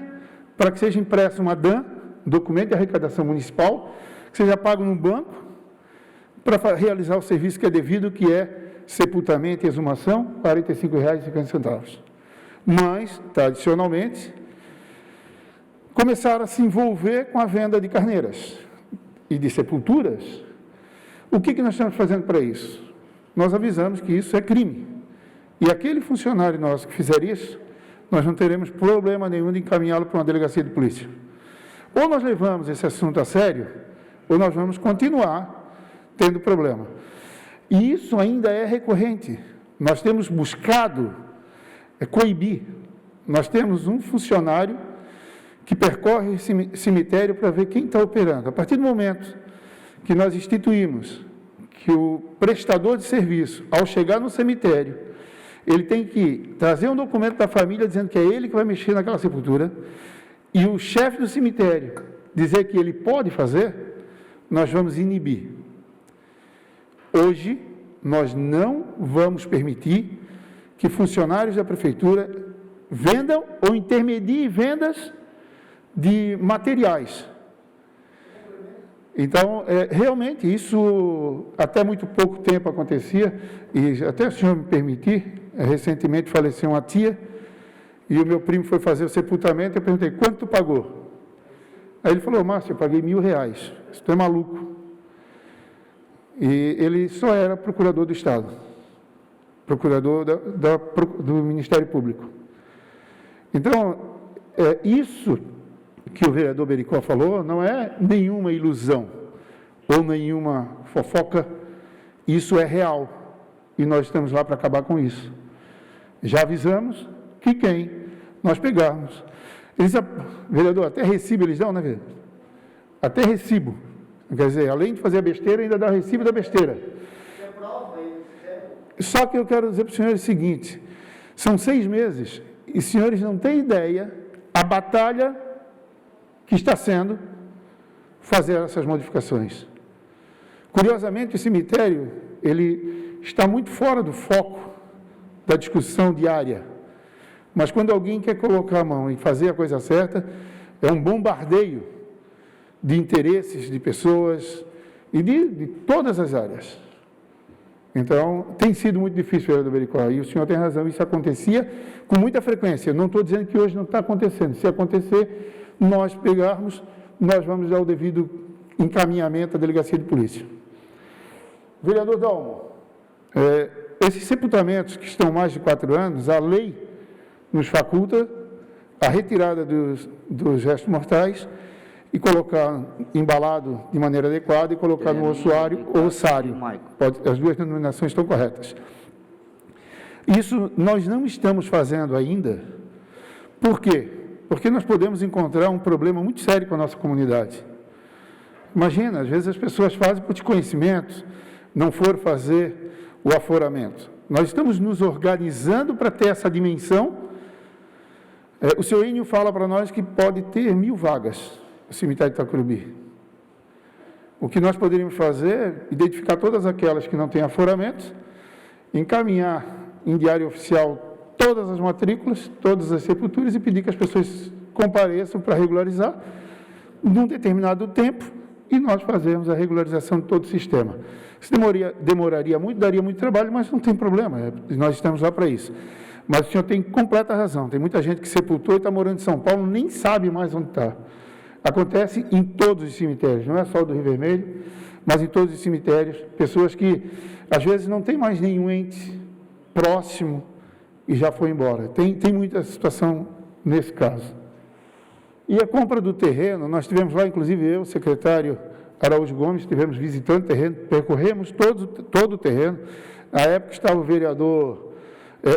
para que seja impresso uma DAN, documento de arrecadação municipal, que seja pago no banco, para realizar o serviço que é devido, que é sepultamento e exumação, R$ 45,50. Mas, tradicionalmente, começaram a se envolver com a venda de carneiras e de sepulturas. O que nós estamos fazendo para isso? Nós avisamos que isso é crime. E aquele funcionário nosso que fizer isso, nós não teremos problema nenhum de encaminhá-lo para uma delegacia de polícia. Ou nós levamos esse assunto a sério, ou nós vamos continuar tendo problema. E isso ainda é recorrente. Nós temos buscado coibir. Nós temos um funcionário que percorre esse cemitério para ver quem está operando. A partir do momento que nós instituímos que o prestador de serviço, ao chegar no cemitério, ele tem que trazer um documento da família dizendo que é ele que vai mexer naquela sepultura, e o chefe do cemitério dizer que ele pode fazer, nós vamos inibir. Hoje, nós não vamos permitir que funcionários da prefeitura vendam ou intermediem vendas de materiais. Então, realmente, isso até muito pouco tempo acontecia, e até se o senhor me permitir, recentemente faleceu uma tia, e o meu primo foi fazer o sepultamento, eu perguntei, quanto tu pagou? Aí ele falou, Márcio, eu paguei R$1.000, isso é maluco. E ele só era procurador do Estado, procurador do Ministério Público. Então, isso que o vereador Bericó falou não é nenhuma ilusão ou nenhuma fofoca, isso é real e nós estamos lá para acabar com isso. Já avisamos que quem nós pegarmos, vereador, até recibo eles dão, né, vereador? Até recibo, quer dizer, além de fazer a besteira, ainda dá o recibo da besteira. Só que eu quero dizer para os senhores o seguinte, são 6 meses e os senhores não têm ideia a batalha que está sendo fazer essas modificações. Curiosamente, o cemitério, ele está muito fora do foco da discussão diária, mas quando alguém quer colocar a mão e fazer a coisa certa, é um bombardeio de interesses de pessoas e de todas as áreas. Então, tem sido muito difícil, vereador Bericó, e o senhor tem razão, isso acontecia com muita frequência. Eu não estou dizendo que hoje não está acontecendo. Se acontecer, nós pegarmos, nós vamos dar o devido encaminhamento à delegacia de polícia. Vereador Dalmo, esses sepultamentos que estão mais de 4 anos, a lei nos faculta a retirada dos restos mortais e colocar embalado de maneira adequada e colocar no ossuário ou ossário. As duas denominações estão corretas. Isso nós não estamos fazendo ainda. Por quê? Porque nós podemos encontrar um problema muito sério com a nossa comunidade. Imagina, às vezes as pessoas fazem por desconhecimento, não for fazer o aforamento. Nós estamos nos organizando para ter essa dimensão. O senhor Enio fala para nós que pode ter 1.000 vagas no cemitério de Itacurubi. O que nós poderíamos fazer é identificar todas aquelas que não têm aforamento, encaminhar em diário oficial todas as matrículas, todas as sepulturas e pedir que as pessoas compareçam para regularizar num determinado tempo e nós fazermos a regularização de todo o sistema. Isso demoraria muito, daria muito trabalho, mas não tem problema, nós estamos lá para isso. Mas o senhor tem completa razão, tem muita gente que sepultou e está morando em São Paulo, nem sabe mais onde está. Acontece em todos os cemitérios, não é só o do Rio Vermelho, mas em todos os cemitérios, pessoas que às vezes não tem mais nenhum ente próximo e já foi embora. Tem muita situação nesse caso. E a compra do terreno, nós tivemos lá, inclusive eu, o secretário Araújo Gomes, estivemos visitando o terreno, percorremos todo o terreno. Na época estava o vereador,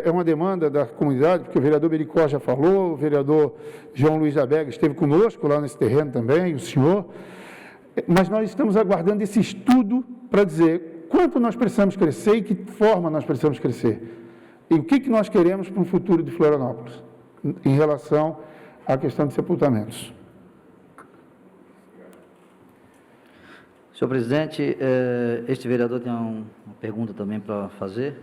é uma demanda da comunidade, porque o vereador Bericó já falou, o vereador João Luiz Abega esteve conosco lá nesse terreno também, o senhor. Mas nós estamos aguardando esse estudo para dizer quanto nós precisamos crescer e que forma nós precisamos crescer. E o que nós queremos para o futuro de Florianópolis, em relação à questão de sepultamentos. Senhor presidente, este vereador tem uma pergunta também para fazer.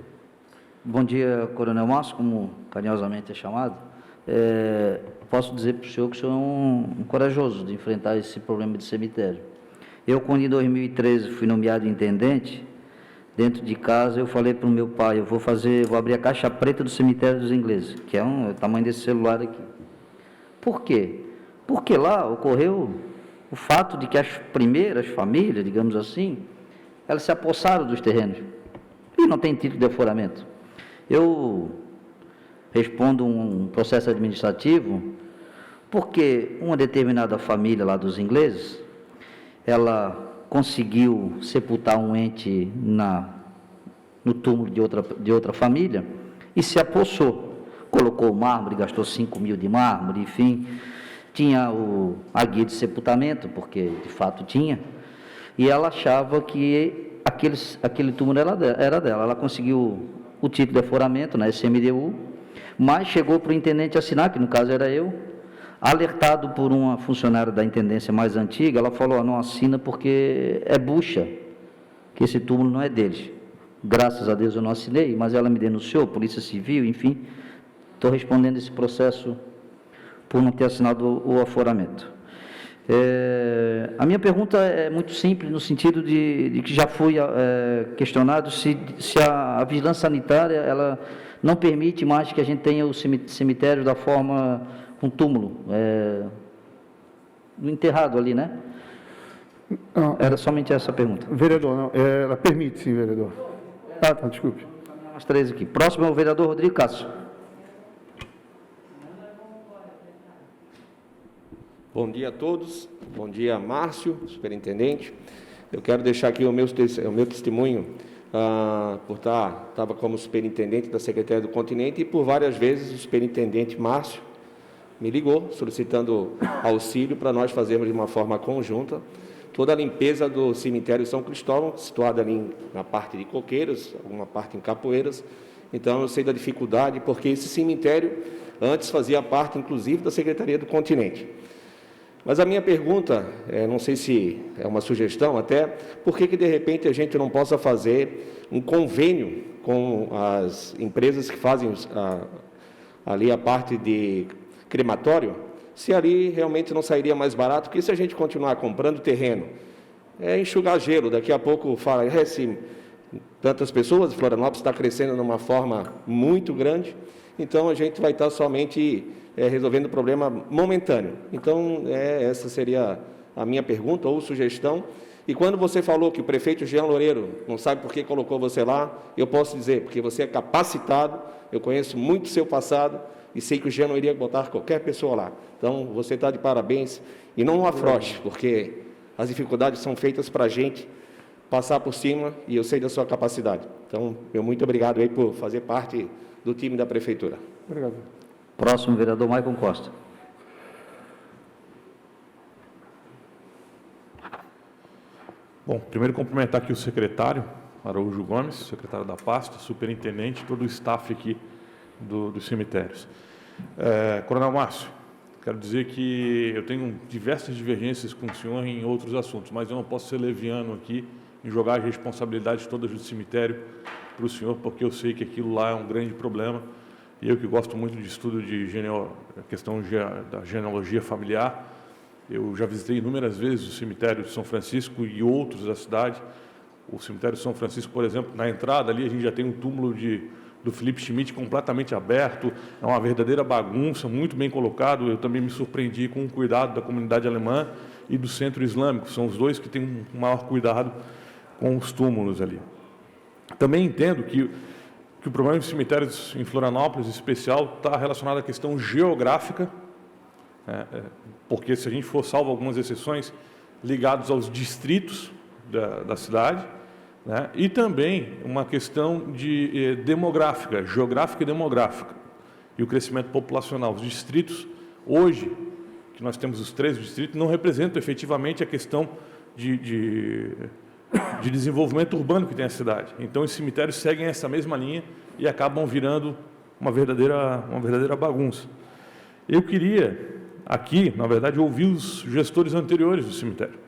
Bom dia, Coronel Márcio, como carinhosamente é chamado. Posso dizer para o senhor que o senhor é um corajoso de enfrentar esse problema de cemitério. Eu, quando em 2013 fui nomeado intendente, dentro de casa, eu falei para o meu pai, vou abrir a caixa preta do cemitério dos ingleses, que é o tamanho desse celular aqui. Por quê? Porque lá ocorreu o fato de que as primeiras famílias, digamos assim, elas se apossaram dos terrenos e não tem título de aforamento. Eu respondo um processo administrativo porque uma determinada família lá dos ingleses, ela conseguiu sepultar um ente no túmulo de outra família e se apossou. Colocou mármore, gastou 5 mil de mármore, enfim, tinha a guia de sepultamento, porque de fato tinha, e ela achava que aquele túmulo era dela. Ela conseguiu o título de aforamento na SMDU, mas chegou para o intendente assinar, que no caso era eu, alertado por uma funcionária da intendência mais antiga. Ela falou, não assina porque é bucha, que esse túmulo não é deles. Graças a Deus eu não assinei, mas ela me denunciou, Polícia Civil, enfim, estou respondendo esse processo por não ter assinado o aforamento. A minha pergunta é muito simples, no sentido de que já foi questionado se a vigilância sanitária ela não permite mais que a gente tenha o cemitério da forma com túmulo, enterrado ali, né? Não, Era somente essa a pergunta. vereador, não, ela permite sim, vereador. Tá, desculpe. As 3 aqui. Próximo é o vereador Rodrigo Cássio. Bom dia a todos, bom dia Márcio, superintendente. Eu quero deixar aqui o meu testemunho, por estava como superintendente da Secretaria do Continente e por várias vezes o superintendente Márcio me ligou solicitando auxílio para nós fazermos de uma forma conjunta toda a limpeza do cemitério São Cristóvão, situado ali na parte de Coqueiros, alguma parte em Capoeiras. Então eu sei da dificuldade, porque esse cemitério antes fazia parte inclusive da Secretaria do Continente. Mas a minha pergunta, não sei se é uma sugestão até, por que de repente a gente não possa fazer um convênio com as empresas que fazem ali a parte de crematório, se ali realmente não sairia mais barato, porque se a gente continuar comprando terreno, enxugar gelo, daqui a pouco fala, se tantas pessoas, Florianópolis está crescendo de uma forma muito grande, então a gente vai estar somente resolvendo o problema momentâneo. Então, essa seria a minha pergunta ou sugestão. E quando você falou que o prefeito Jean Loureiro não sabe por que colocou você lá, eu posso dizer, porque você é capacitado, eu conheço muito o seu passado e sei que o Jean não iria botar qualquer pessoa lá. Então, você está de parabéns e não afrouxe, porque as dificuldades são feitas para a gente passar por cima e eu sei da sua capacidade. Então, muito obrigado aí por fazer parte do time da Prefeitura. Obrigado. Próximo, vereador Maicon Costa. Bom, primeiro cumprimentar aqui o secretário, Araújo Gomes, secretário da pasta, superintendente, todo o staff aqui dos cemitérios. Coronel Márcio, quero dizer que eu tenho diversas divergências com o senhor em outros assuntos, mas eu não posso ser leviano aqui em jogar as responsabilidades todas do cemitério para o senhor, porque eu sei que aquilo lá é um grande problema. E eu que gosto muito de estudo de questão da genealogia familiar, eu já visitei inúmeras vezes o cemitério de São Francisco e outros da cidade. O cemitério de São Francisco, por exemplo, na entrada ali a gente já tem um túmulo de do Felipe Schmidt completamente aberto, é uma verdadeira bagunça, muito bem colocado. Eu também me surpreendi com o cuidado da comunidade alemã e do Centro Islâmico, são os dois que têm um maior cuidado com os túmulos ali. Também entendo que o problema dos cemitérios em Florianópolis, em especial, está relacionado à questão geográfica, porque se a gente for salvo algumas exceções ligados aos distritos da cidade, né, e também uma questão de demográfica, geográfica e demográfica, e o crescimento populacional. Os distritos, hoje, que nós temos os 3 distritos, não representam efetivamente a questão de desenvolvimento urbano que tem a cidade. Então, os cemitérios seguem essa mesma linha e acabam virando uma verdadeira bagunça. Eu queria, aqui, na verdade, ouvir os gestores anteriores do cemitério,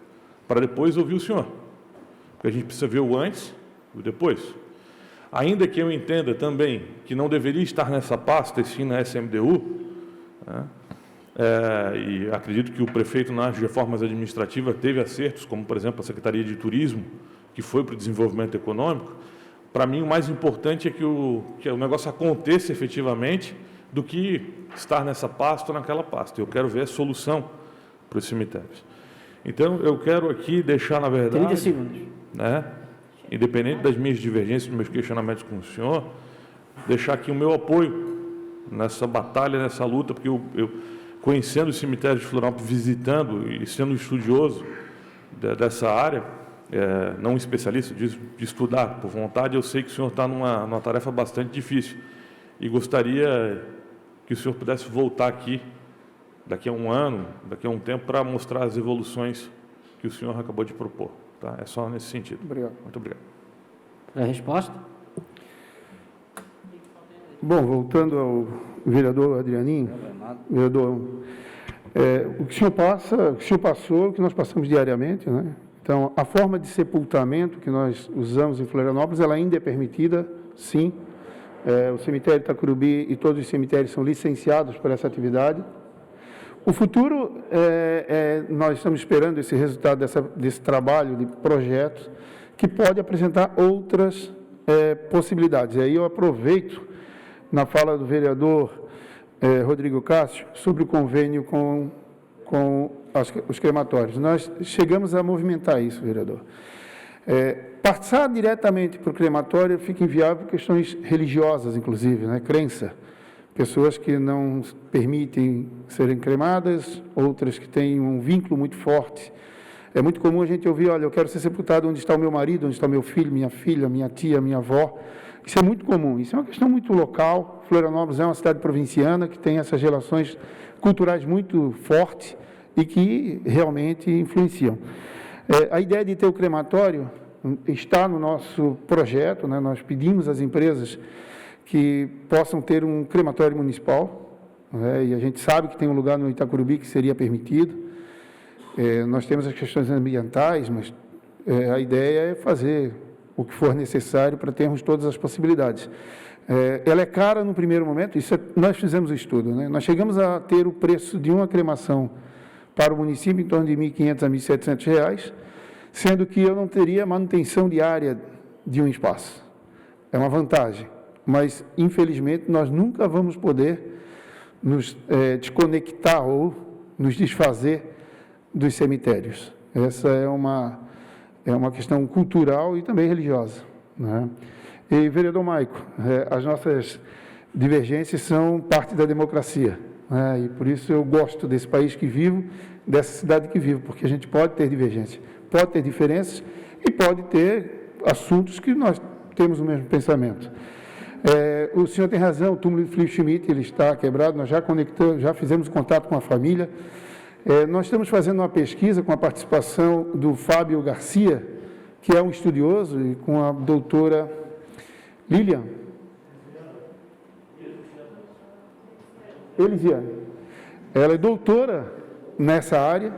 para depois ouvir o senhor. Porque a gente precisa ver o antes e o depois. Ainda que eu entenda também que não deveria estar nessa pasta, e sim na SMDU, né, e acredito que o prefeito, nas reformas administrativas, teve acertos, como, por exemplo, a Secretaria de Turismo, que foi para o desenvolvimento econômico. Para mim, o mais importante é que o negócio aconteça efetivamente do que estar nessa pasta ou naquela pasta. Eu quero ver a solução para os cemitérios. Então, eu quero aqui deixar, na verdade... 30 segundos. Né, independente das minhas divergências, dos meus questionamentos com o senhor, deixar aqui o meu apoio nessa batalha, nessa luta, porque eu conhecendo os cemitérios de Florianópolis, visitando e sendo estudioso dessa área, não especialista de estudar por vontade, eu sei que o senhor está numa tarefa bastante difícil e gostaria que o senhor pudesse voltar aqui daqui a um ano, daqui a um tempo, para mostrar as evoluções que o senhor acabou de propor. Tá? É só nesse sentido. Obrigado. Muito obrigado. A resposta? Bom, voltando ao vereador Adrianinho, vereador, o que o senhor passou, o que nós passamos diariamente, né? Então, a forma de sepultamento que nós usamos em Florianópolis, ela ainda é permitida, sim. O cemitério Itacurubi e todos os cemitérios são licenciados por essa atividade. O futuro, nós estamos esperando esse resultado desse trabalho de projetos que pode apresentar outras possibilidades. E aí eu aproveito na fala do vereador Rodrigo Cássio sobre o convênio com os crematórios. Nós chegamos a movimentar isso, vereador. Passar diretamente para o crematório fica inviável por questões religiosas, inclusive, né? Crença. Pessoas que não permitem serem cremadas, outras que têm um vínculo muito forte. É muito comum a gente ouvir, olha, eu quero ser sepultado onde está o meu marido, onde está o meu filho, minha filha, minha tia, minha avó. Isso é muito comum, isso é uma questão muito local. Florianópolis é uma cidade provinciana que tem essas relações culturais muito fortes e que realmente influenciam. A ideia de ter o crematório está no nosso projeto, né? Nós pedimos às empresas que possam ter um crematório municipal, né? E a gente sabe que tem um lugar no Itacurubi que seria permitido. Nós temos as questões ambientais, mas a ideia é fazer o que for necessário para termos todas as possibilidades. Ela é cara no primeiro momento, nós fizemos o estudo, né? Nós chegamos a ter o preço de uma cremação para o município em torno de R$ 1.500 a R$ 1.700, sendo que eu não teria manutenção diária de um espaço. É uma vantagem, mas, infelizmente, nós nunca vamos poder nos desconectar ou nos desfazer dos cemitérios. Essa é uma questão cultural e também religiosa, né? E, vereador Maico, as nossas divergências são parte da democracia, né? E por isso eu gosto desse país que vivo, dessa cidade que vivo, porque a gente pode ter divergência, pode ter diferenças e pode ter assuntos que nós temos o mesmo pensamento. O senhor tem razão, o túmulo de Felipe Schmidt, ele está quebrado, nós já fizemos contato com a família. Nós estamos fazendo uma pesquisa com a participação do Fábio Garcia, que é um estudioso, e com a doutora Lilian Elisiane. Ela é doutora nessa área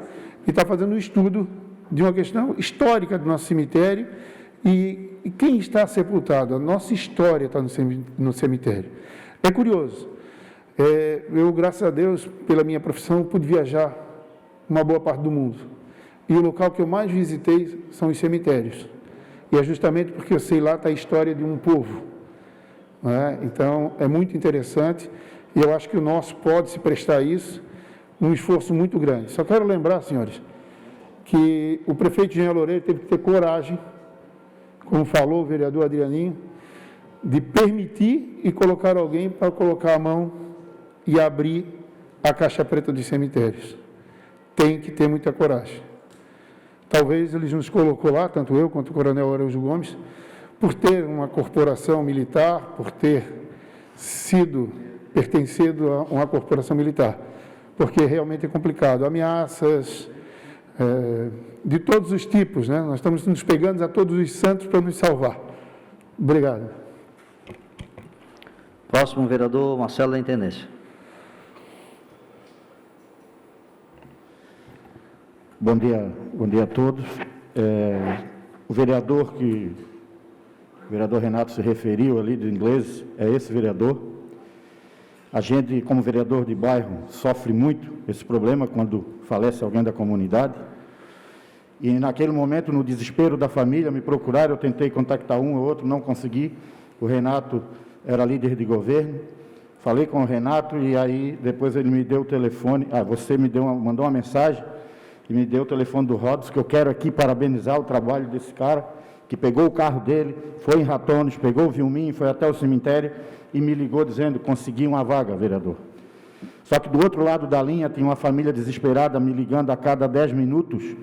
e está fazendo um estudo de uma questão histórica do nosso cemitério e quem está sepultado. A nossa história está no cemitério. É curioso. Eu, graças a Deus, pela minha profissão, pude viajar uma boa parte do mundo. E o local que eu mais visitei são os cemitérios. E é justamente porque eu sei lá está a história de um povo. né? Então, é muito interessante e eu acho que o nosso pode se prestar a isso, um esforço muito grande. Só quero lembrar, senhores, que o prefeito de Engenho Loureiro teve que ter coragem, como falou o vereador Adrianinho, de permitir e colocar alguém para colocar a mão e abrir a caixa preta dos cemitérios. Tem que ter muita coragem. Talvez eles nos colocou lá, tanto eu quanto o Coronel Araújo Gomes, por ter uma corporação militar, por ter pertencido a uma corporação militar, porque realmente é complicado. Ameaças de todos os tipos, né? Nós estamos nos pegando a todos os santos para nos salvar. Obrigado. Próximo, vereador Marcelo da Intendência. Bom dia a todos. O vereador Renato se referiu ali, do inglês, é esse vereador. A gente, como vereador de bairro, sofre muito esse problema quando falece alguém da comunidade. E naquele momento, no desespero da família, me procuraram, eu tentei contactar um ou outro, não consegui. O Renato era líder de governo. Falei com o Renato e aí depois ele me deu o telefone. Você mandou uma mensagem e me deu o telefone do Rodos, que eu quero aqui parabenizar o trabalho desse cara, que pegou o carro dele, foi em Ratones, pegou o Vilminho, foi até o cemitério e me ligou dizendo, consegui uma vaga, vereador. Só que do outro lado da linha tinha uma família desesperada me ligando a cada 10 minutos,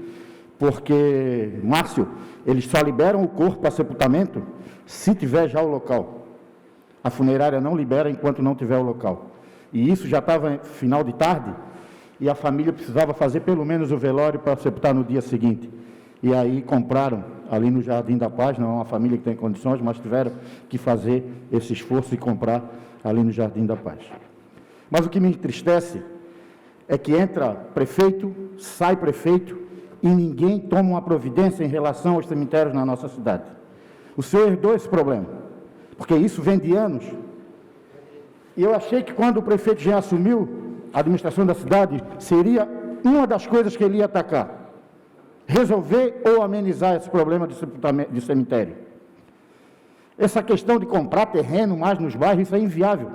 porque, Márcio, eles só liberam o corpo para sepultamento se tiver já o local. A funerária não libera enquanto não tiver o local. E isso já estava final de tarde, e a família precisava fazer pelo menos o velório para sepultar no dia seguinte. E aí compraram ali no Jardim da Paz, não é uma família que tem condições, mas tiveram que fazer esse esforço e comprar ali no Jardim da Paz. Mas o que me entristece é que entra prefeito, sai prefeito e ninguém toma uma providência em relação aos cemitérios na nossa cidade. O senhor herdou esse problema, porque isso vem de anos. E eu achei que quando o prefeito já assumiu a administração da cidade, seria uma das coisas que ele ia atacar. Resolver ou amenizar esse problema de cemitério. Essa questão de comprar terreno mais nos bairros, isso é inviável.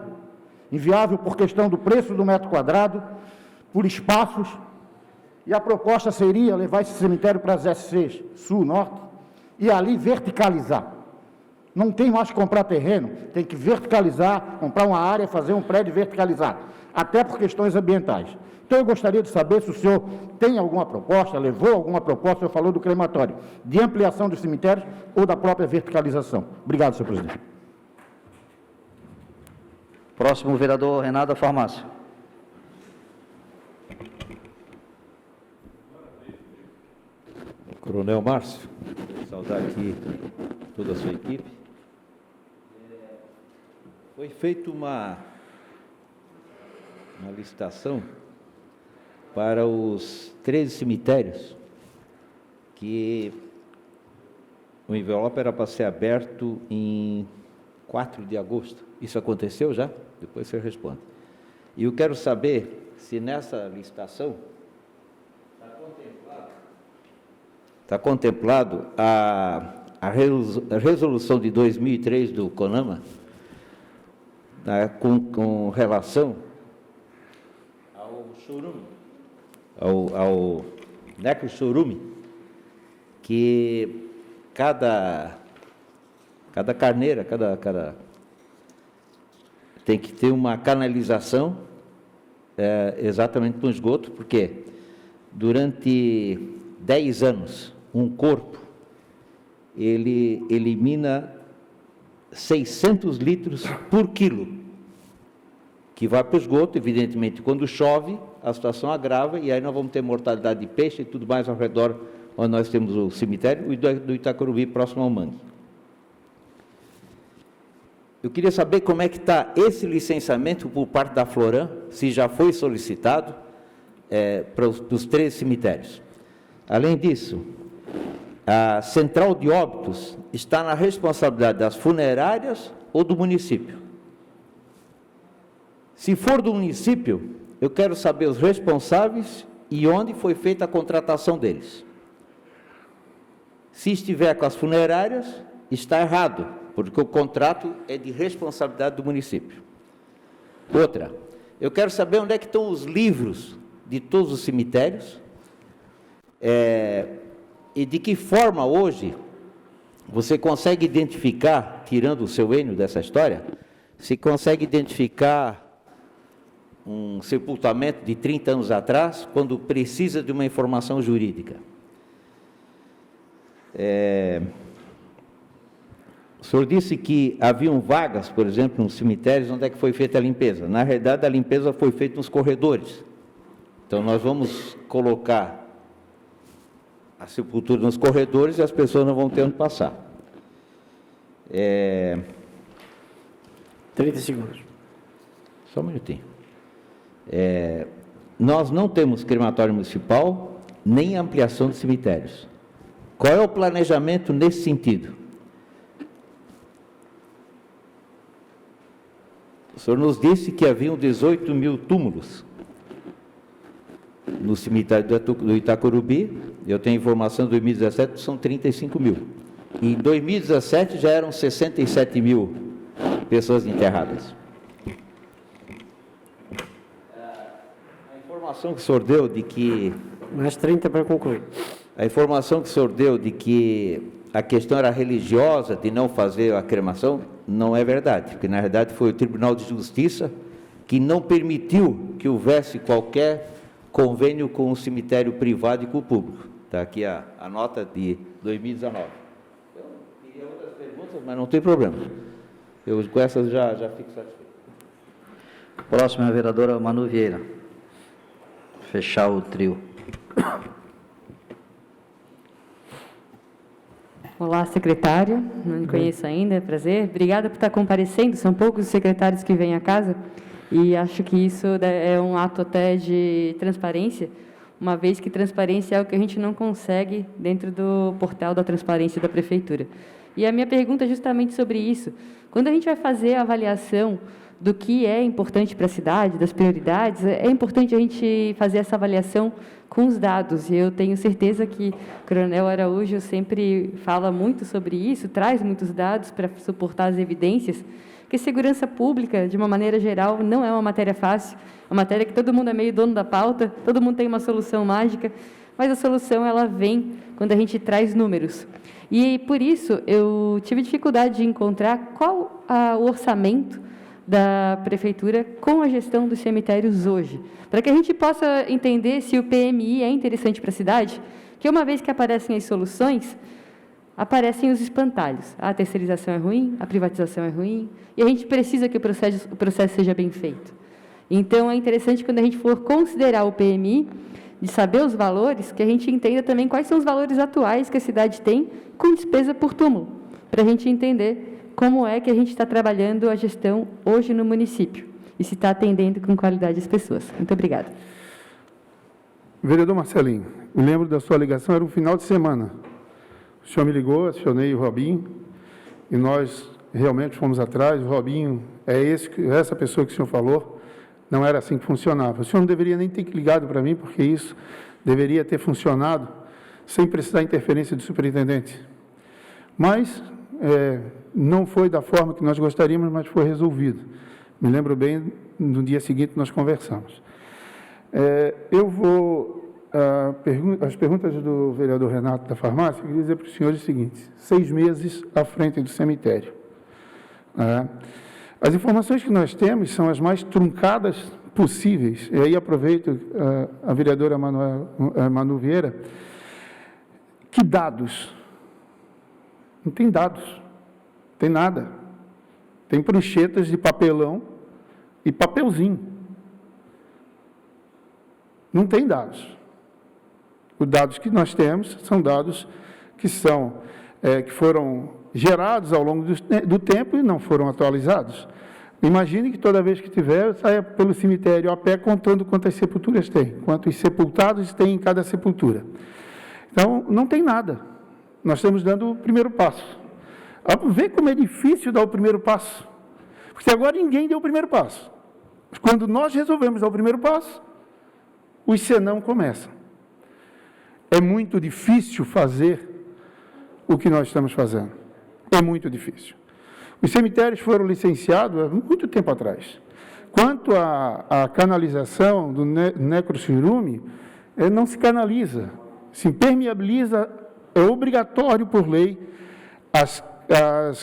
Inviável por questão do preço do metro quadrado, por espaços. E a proposta seria levar esse cemitério para as SCs, sul, norte, e ali verticalizar. Não tem mais que comprar terreno, tem que verticalizar, comprar uma área, fazer um prédio verticalizado, até por questões ambientais. Então, eu gostaria de saber se o senhor tem alguma proposta, levou alguma proposta, o senhor falou do crematório, de ampliação dos cemitérios ou da própria verticalização. Obrigado, senhor presidente. Próximo, vereador Renato da Farmácia. Coronel Márcio, saudar aqui toda a sua equipe. Foi feita uma licitação para os 13 cemitérios, que o envelope era para ser aberto em 4 de agosto. Isso aconteceu já? Depois você responde. E eu quero saber se nessa licitação está contemplado a resolução de 2003 do CONAMA, com relação ao chorume, ao necrochorume, que cada carneira, tem que ter uma canalização exatamente para o esgoto, porque durante 10 anos um corpo ele elimina 600 litros por quilo, que vai para o esgoto. Evidentemente, quando chove, a situação agrava, e aí nós vamos ter mortalidade de peixe e tudo mais ao redor, onde nós temos o cemitério, e do Itacorubi, próximo ao mangue. Eu queria saber como é que está esse licenciamento por parte da Floram, se já foi solicitado para os 13 cemitérios. Além disso, a central de óbitos está na responsabilidade das funerárias ou do município? Se for do município, eu quero saber os responsáveis e onde foi feita a contratação deles. Se estiver com as funerárias, está errado, porque o contrato é de responsabilidade do município. Outra, eu quero saber onde é que estão os livros de todos os cemitérios, e de que forma hoje você consegue identificar, tirando o seu Enio dessa história, se consegue identificar um sepultamento de 30 anos atrás, quando precisa de uma informação jurídica. O senhor disse que haviam vagas, por exemplo, nos cemitérios, onde é que foi feita a limpeza. Na realidade, a limpeza foi feita nos corredores. Então, nós vamos colocar a sepultura nos corredores e as pessoas não vão ter onde passar. 30 segundos. Só um minutinho. Nós não temos crematório municipal, nem ampliação de cemitérios. Qual é o planejamento nesse sentido? O senhor nos disse que haviam 18 mil túmulos no cemitério do Itacorubi. Eu tenho informação de 2017 que são 35 mil. E em 2017 já eram 67 mil pessoas enterradas. A informação que o senhor deu de que... Mais 30 para concluir. A informação que o senhor deu de que a questão era religiosa, de não fazer a cremação, não é verdade, porque na verdade foi o Tribunal de Justiça que não permitiu que houvesse qualquer convênio com o cemitério privado e com o público. Está aqui a nota de 2019. Eu queria outras perguntas, mas não tem problema. Eu com essas já fico satisfeito. Próximo é a vereadora Manu Vieira. Fechar o trio. Olá, secretária, não me conheço ainda, é prazer. Obrigada por estar comparecendo, são poucos os secretários que vêm à casa e acho que isso é um ato até de transparência, uma vez que transparência é algo que a gente não consegue dentro do portal da transparência da Prefeitura. E a minha pergunta é justamente sobre isso. Quando a gente vai fazer a avaliação do que é importante para a cidade, das prioridades, é importante a gente fazer essa avaliação com os dados. E eu tenho certeza que o Coronel Araújo sempre fala muito sobre isso, traz muitos dados para suportar as evidências, que segurança pública, de uma maneira geral, não é uma matéria fácil, é uma matéria que todo mundo é meio dono da pauta, todo mundo tem uma solução mágica, mas a solução ela vem quando a gente traz números. E, por isso, eu tive dificuldade de encontrar qual o orçamento da Prefeitura com a gestão dos cemitérios hoje, para que a gente possa entender se o PMI é interessante para a cidade, que uma vez que aparecem as soluções, aparecem os espantalhos. A terceirização é ruim, a privatização é ruim, e a gente precisa que o processo seja bem feito. Então, é interessante, quando a gente for considerar o PMI, de saber os valores, que a gente entenda também quais são os valores atuais que a cidade tem com despesa por túmulo, para a gente entender como é que a gente está trabalhando a gestão hoje no município e se está atendendo com qualidade as pessoas. Muito obrigada. Vereador Marcelinho, me lembro da sua ligação, era um final de semana. O senhor me ligou, acionei o Robinho, e nós realmente fomos atrás. O Robinho essa pessoa que o senhor falou, não era assim que funcionava. O senhor não deveria nem ter ligado para mim, porque isso deveria ter funcionado sem precisar interferência do superintendente. Mas não foi da forma que nós gostaríamos, mas foi resolvido. Me lembro bem, no dia seguinte nós conversamos. Eu vou... as perguntas do vereador Renato da Farmácia, eu queria dizer para os senhores o seguinte: 6 meses à frente do cemitério. As informações que nós temos são as mais truncadas possíveis. E aí aproveito a vereadora Manu Vieira. Que dados? Não tem dados, não tem nada. Tem pranchetas de papelão e papelzinho. Não tem dados. Os dados que nós temos são dados que foram gerados ao longo do tempo e não foram atualizados. Imagine que toda vez que tiver, eu saia pelo cemitério a pé contando quantas sepulturas tem, quantos sepultados tem em cada sepultura. Então, não tem nada. Nós estamos dando o primeiro passo. Vê como é difícil dar o primeiro passo. Porque agora ninguém deu o primeiro passo. Quando nós resolvemos dar o primeiro passo, os senão começam. É muito difícil fazer o que nós estamos fazendo. É muito difícil. Os cemitérios foram licenciados há muito tempo atrás. Quanto à canalização do necrochurume, não se canaliza, se impermeabiliza, é obrigatório por lei as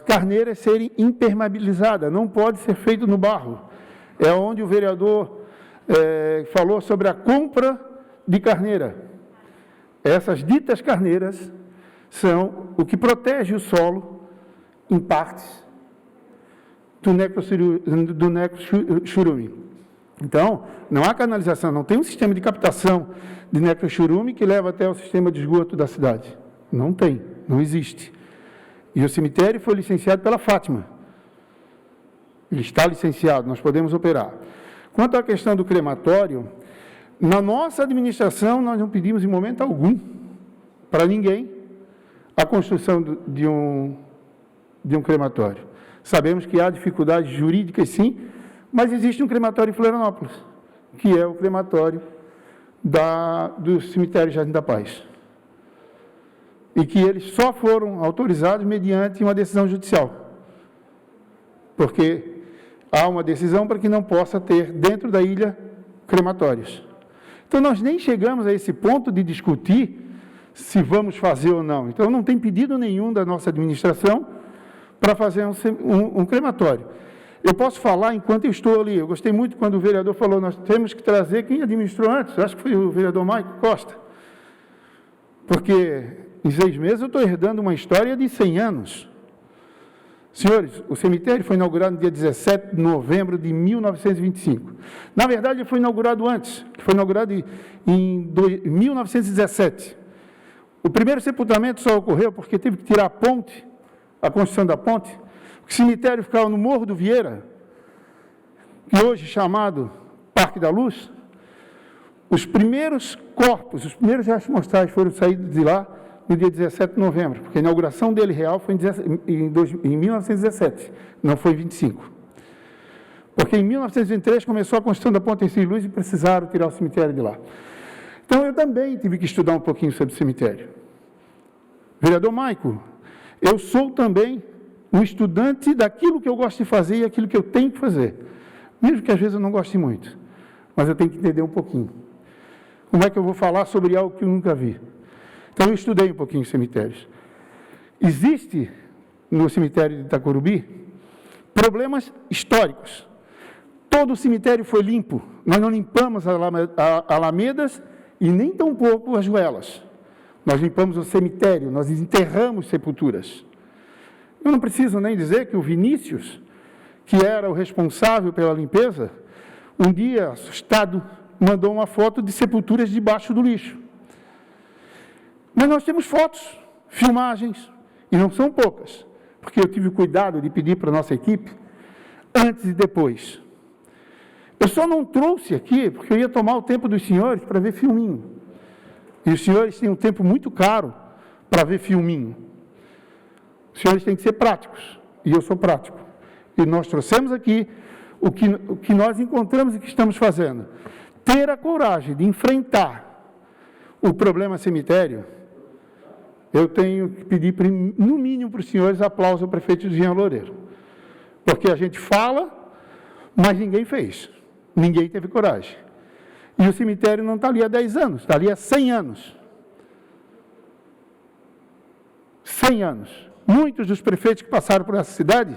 carneiras serem impermeabilizadas, não pode ser feito no barro. É onde o vereador falou sobre a compra de carneira. Essas ditas carneiras são o que protege o solo em partes do necrochurume. Então, não há canalização, não tem um sistema de captação de necrochurume que leva até o sistema de esgoto da cidade. Não tem, não existe. E o cemitério foi licenciado pela Fátima. Ele está licenciado, nós podemos operar. Quanto à questão do crematório, na nossa administração, nós não pedimos em momento algum, para ninguém, a construção de um crematório. Sabemos que há dificuldades jurídicas, sim, mas existe um crematório em Florianópolis, que é o crematório do cemitério Jardim da Paz. E que eles só foram autorizados mediante uma decisão judicial. Porque há uma decisão para que não possa ter dentro da ilha crematórios. Então, nós nem chegamos a esse ponto de discutir se vamos fazer ou não. Então, não tem pedido nenhum da nossa administração para fazer um crematório. Eu posso falar enquanto eu estou ali. Eu gostei muito quando o vereador falou, nós temos que trazer quem administrou antes. Eu acho que foi o vereador Maico Costa. Porque em 6 meses eu estou herdando uma história de 100 anos. Senhores, o cemitério foi inaugurado no dia 17 de novembro de 1925. Na verdade, ele foi inaugurado antes. Foi inaugurado em 1917. O primeiro sepultamento só ocorreu porque teve que tirar a construção da ponte. O cemitério ficava no Morro do Vieira, que hoje é chamado Parque da Luz. Os primeiros corpos, os primeiros restos mortais foram saídos de lá no dia 17 de novembro, porque a inauguração dele real foi em 1917, não foi em 25. Porque em 1923 começou a construção da ponte em Luz e precisaram tirar o cemitério de lá. Então, eu também tive que estudar um pouquinho sobre o cemitério. Vereador Maico, eu sou também um estudante daquilo que eu gosto de fazer e aquilo que eu tenho que fazer. Mesmo que às vezes eu não goste muito, mas eu tenho que entender um pouquinho. Como é que eu vou falar sobre algo que eu nunca vi? Então, eu estudei um pouquinho os cemitérios. Existe, no cemitério de Itacorubi, problemas históricos. Todo o cemitério foi limpo. Nós não limpamos as alamedas e nem tampouco as ruelas. Nós limpamos o cemitério, nós enterramos sepulturas. Eu não preciso nem dizer que o Vinícius, que era o responsável pela limpeza, um dia, assustado, mandou uma foto de sepulturas debaixo do lixo. Mas nós temos fotos, filmagens, e não são poucas, porque eu tive o cuidado de pedir para a nossa equipe, antes e depois. Eu só não trouxe aqui, porque eu ia tomar o tempo dos senhores para ver filminho. E os senhores têm um tempo muito caro para ver filminho. Os senhores têm que ser práticos, e eu sou prático. E nós trouxemos aqui o que nós encontramos e que estamos fazendo. Ter a coragem de enfrentar o problema cemitério, eu tenho que pedir, no mínimo, para os senhores aplauso ao prefeito Jean Loureiro. Porque a gente fala, mas ninguém fez. Ninguém teve coragem. E o cemitério não está ali há 10 anos, está ali há 100 anos. 100 anos. Muitos dos prefeitos que passaram por essas cidades,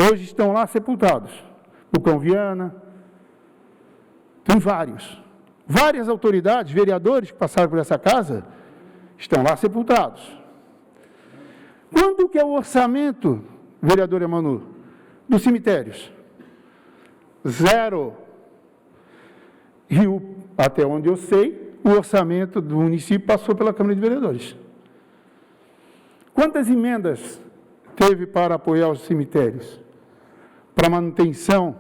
hoje estão lá sepultados. O Cão Viana, tem vários. Várias autoridades, vereadores que passaram por essa casa, estão lá sepultados. Quanto que é o orçamento, vereador Emanu, dos cemitérios? 0. E, até onde eu sei, o orçamento do município passou pela Câmara de Vereadores. Quantas emendas teve para apoiar os cemitérios? Para manutenção,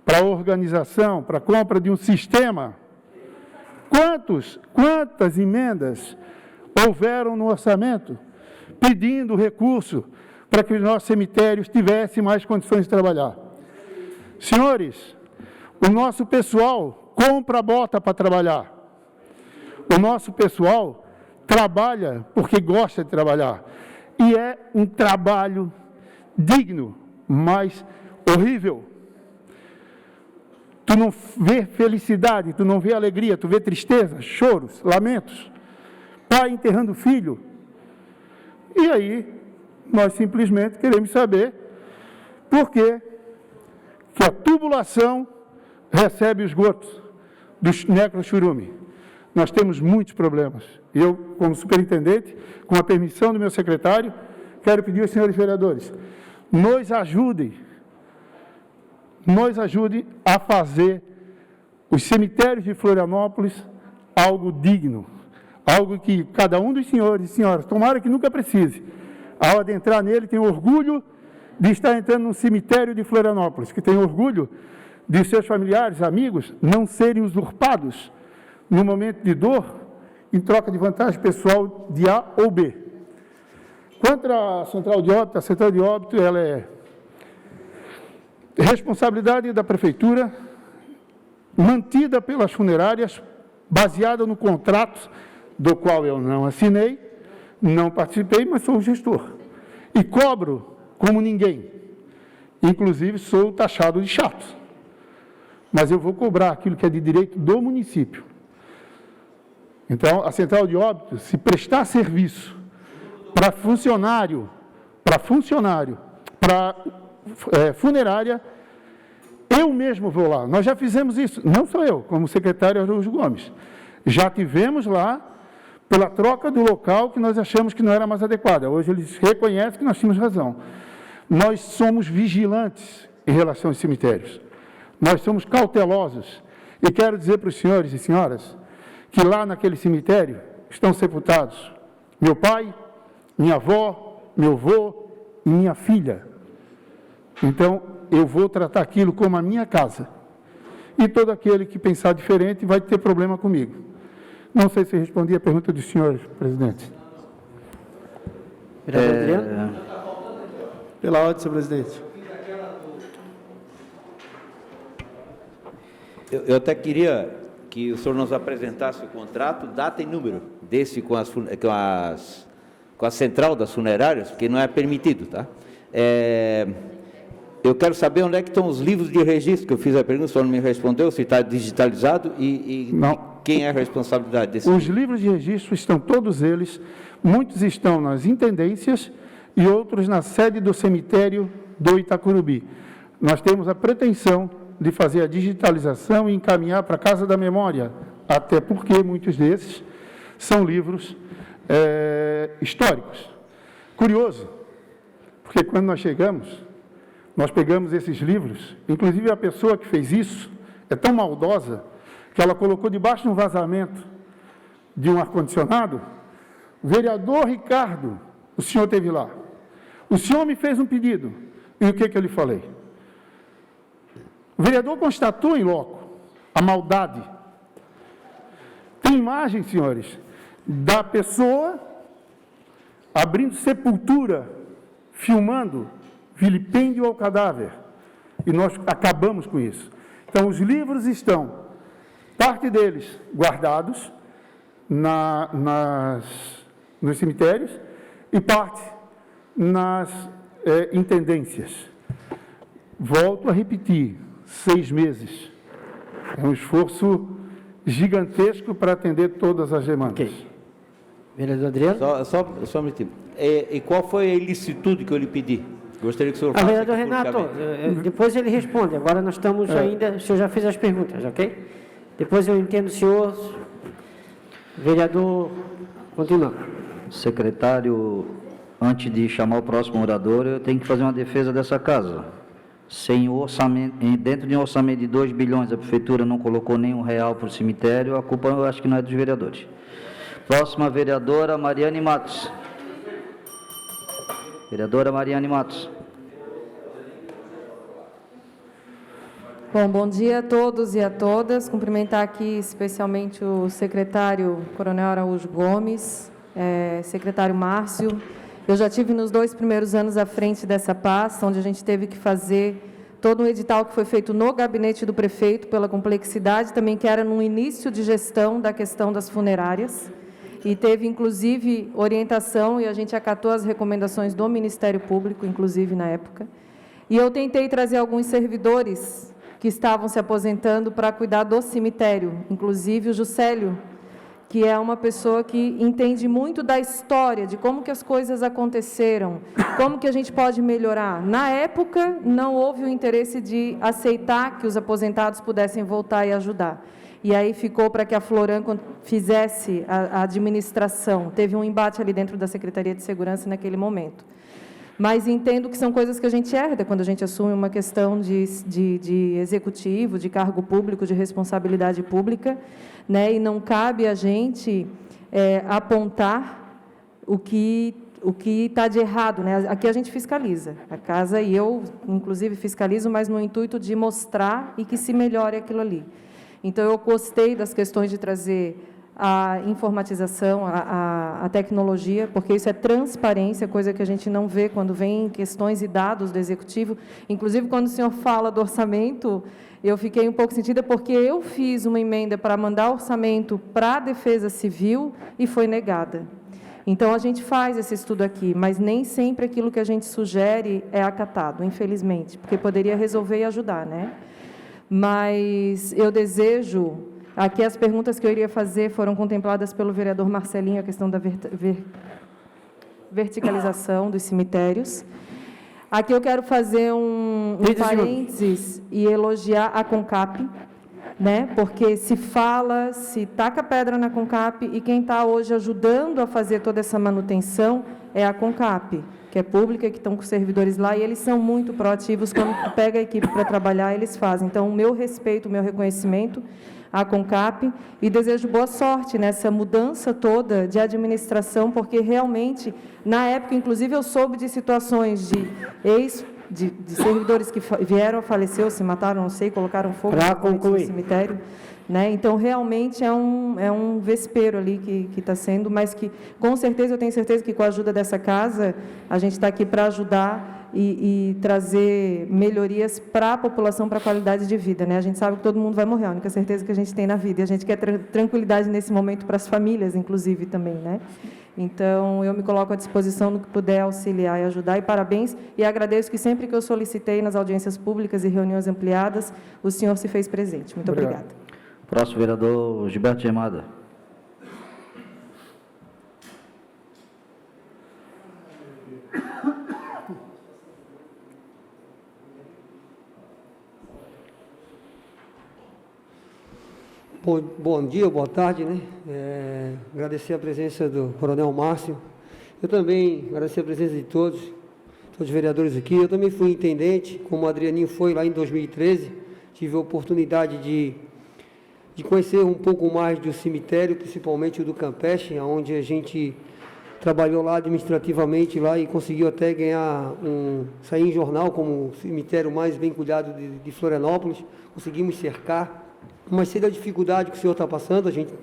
para organização, para compra de um sistema? Quantas emendas houveram no orçamento pedindo recurso para que os nossos cemitérios tivessem mais condições de trabalhar? Senhores, o nosso pessoal compra bota para trabalhar. O nosso pessoal trabalha porque gosta de trabalhar. E é um trabalho digno, mas horrível. Tu não vê felicidade, tu não vê alegria, tu vê tristeza, choros, lamentos, pai enterrando filho. E aí, nós simplesmente queremos saber por que a tubulação recebe os esgotos dos necrochurume. Nós temos muitos problemas. Eu, como superintendente, com a permissão do meu secretário, quero pedir aos senhores vereadores, nos ajudem a fazer os cemitérios de Florianópolis algo digno, algo que cada um dos senhores e senhoras, tomara que nunca precise, ao adentrar nele, tem orgulho de estar entrando num cemitério de Florianópolis, que tem orgulho de seus familiares, amigos, não serem usurpados no momento de dor, em troca de vantagem pessoal de A ou B. Quanto à central de óbito, a central de óbito, ela é responsabilidade da prefeitura, mantida pelas funerárias, baseada no contrato do qual eu não assinei, não participei, mas sou o gestor. E cobro como ninguém. Inclusive, sou taxado de chato. Mas eu vou cobrar aquilo que é de direito do município. Então, a central de óbito, se prestar serviço para funcionário, para funerária, eu mesmo vou lá. Nós já fizemos isso, não sou eu, como secretário Araújo Gomes. Já tivemos lá, pela troca do local que nós achamos que não era mais adequada. Hoje eles reconhecem que nós tínhamos razão. Nós somos vigilantes em relação aos cemitérios. Nós somos cautelosos. E quero dizer para os senhores e senhoras que lá naquele cemitério estão sepultados meu pai, minha avó, meu avô e minha filha. Então, eu vou tratar aquilo como a minha casa. E todo aquele que pensar diferente vai ter problema comigo. Não sei se respondi a pergunta dos senhores, presidente. Vereador Adriano? Pela ordem, senhor presidente. Eu até queria que o senhor nos apresentasse o contrato, data e número desse com a central das funerárias, porque não é permitido, tá? Eu quero saber onde é que estão os livros de registro, que eu fiz a pergunta, o senhor não me respondeu, se está digitalizado e quem é a responsabilidade desse? Os livros de registro estão todos eles, muitos estão nas intendências e outros na sede do cemitério do Itacurubi. Nós temos a pretensão de fazer a digitalização e encaminhar para a Casa da Memória, até porque muitos desses são livros históricos. Curioso, porque quando nós chegamos, nós pegamos esses livros, inclusive a pessoa que fez isso é tão maldosa que ela colocou debaixo de um vazamento de um ar-condicionado. Vereador Ricardo, o senhor esteve lá. O senhor me fez um pedido. E o que eu lhe falei? O vereador constatou em loco a maldade. Tem imagem, senhores, da pessoa abrindo sepultura, filmando vilipêndio ao cadáver. E nós acabamos com isso. Então, os livros estão, parte deles, guardados nos cemitérios e parte nas intendências. Volto a repetir, 6 meses. É um esforço gigantesco para atender todas as demandas. Ok. Vereador Adriano? Só um minutinho. E qual foi a ilicitude que eu lhe pedi? Gostaria que o senhor falasse. Vereador Renato, depois ele responde. Agora nós estamos ainda... O senhor já fez as perguntas, ok? Depois eu entendo o senhor. Vereador, continua. Secretário, antes de chamar o próximo orador, eu tenho que fazer uma defesa dessa casa. Sem orçamento, dentro de um orçamento de 2 bilhões, a prefeitura não colocou nenhum real para o cemitério, a culpa eu acho que não é dos vereadores. Próxima vereadora, Mariane Matos. Vereadora Mariane Matos. Bom dia a todos e a todas. Cumprimentar aqui especialmente o secretário Coronel Araújo Gomes, secretário Márcio. Eu já tive nos 2 primeiros anos à frente dessa pasta, onde a gente teve que fazer todo um edital que foi feito no gabinete do prefeito, pela complexidade também que era no início de gestão da questão das funerárias. e teve, inclusive, orientação, e a gente acatou as recomendações do Ministério Público, inclusive, na época. E eu tentei trazer alguns servidores que estavam se aposentando para cuidar do cemitério, inclusive o Juscelio, que é uma pessoa que entende muito da história, de como que as coisas aconteceram, como que a gente pode melhorar. Na época, não houve o interesse de aceitar que os aposentados pudessem voltar e ajudar. E aí ficou para que a Floran fizesse a administração. Teve um embate ali dentro da Secretaria de Segurança naquele momento. Mas entendo que são coisas que a gente herda quando a gente assume uma questão de executivo, de cargo público, de responsabilidade pública, né? E não cabe a gente apontar o que está de errado, né? Aqui a gente fiscaliza, a casa, e eu, inclusive, fiscalizo, mas no intuito de mostrar e que se melhore aquilo ali. Então, eu gostei das questões de trazer a informatização, a tecnologia, porque isso é transparência, coisa que a gente não vê quando vem questões e dados do Executivo. Inclusive, quando o senhor fala do orçamento, eu fiquei um pouco sentida, porque eu fiz uma emenda para mandar orçamento para a Defesa Civil e foi negada. Então, a gente faz esse estudo aqui, mas nem sempre aquilo que a gente sugere é acatado, infelizmente, porque poderia resolver e ajudar, né? Mas eu desejo... Aqui as perguntas que eu iria fazer foram contempladas pelo vereador Marcelinho, a questão da verticalização dos cemitérios. Aqui eu quero fazer um parênteses e elogiar a CONCAP, né? Porque se fala, se taca pedra na CONCAP, e quem está hoje ajudando a fazer toda essa manutenção é a CONCAP, que é pública, que estão com servidores lá, e eles são muito proativos, quando pega a equipe para trabalhar, eles fazem. Então, o meu respeito, o meu reconhecimento à CONCAP, e desejo boa sorte nessa mudança toda de administração, porque realmente, na época, inclusive, eu soube de situações de servidores que vieram a falecer, ou se mataram, não sei, colocaram fogo no cemitério, né? Então, realmente, é um vespeiro ali que está sendo, mas que, com certeza, eu tenho certeza que, com a ajuda dessa casa, a gente está aqui para ajudar e trazer melhorias para a população, para a qualidade de vida, né? A gente sabe que todo mundo vai morrer, a única certeza que a gente tem na vida, e a gente quer tranquilidade nesse momento para as famílias, inclusive, também, né? Então, eu me coloco à disposição no que puder auxiliar e ajudar, e parabéns, e agradeço que sempre que eu solicitei nas audiências públicas e reuniões ampliadas, o senhor se fez presente. Muito obrigada. Próximo vereador Gilberto Gemada. Bom dia, boa tarde, né? Agradecer a presença do Coronel Márcio. Eu também agradecer a presença de todos os vereadores aqui. Eu também fui intendente, como o Adrianinho foi lá em 2013. Tive a oportunidade de conhecer um pouco mais do cemitério, principalmente o do Campeche, onde a gente trabalhou lá administrativamente lá e conseguiu até sair em jornal como o cemitério mais bem cuidado de Florianópolis. Conseguimos cercar. Mas sei da dificuldade que o senhor está passando, a gente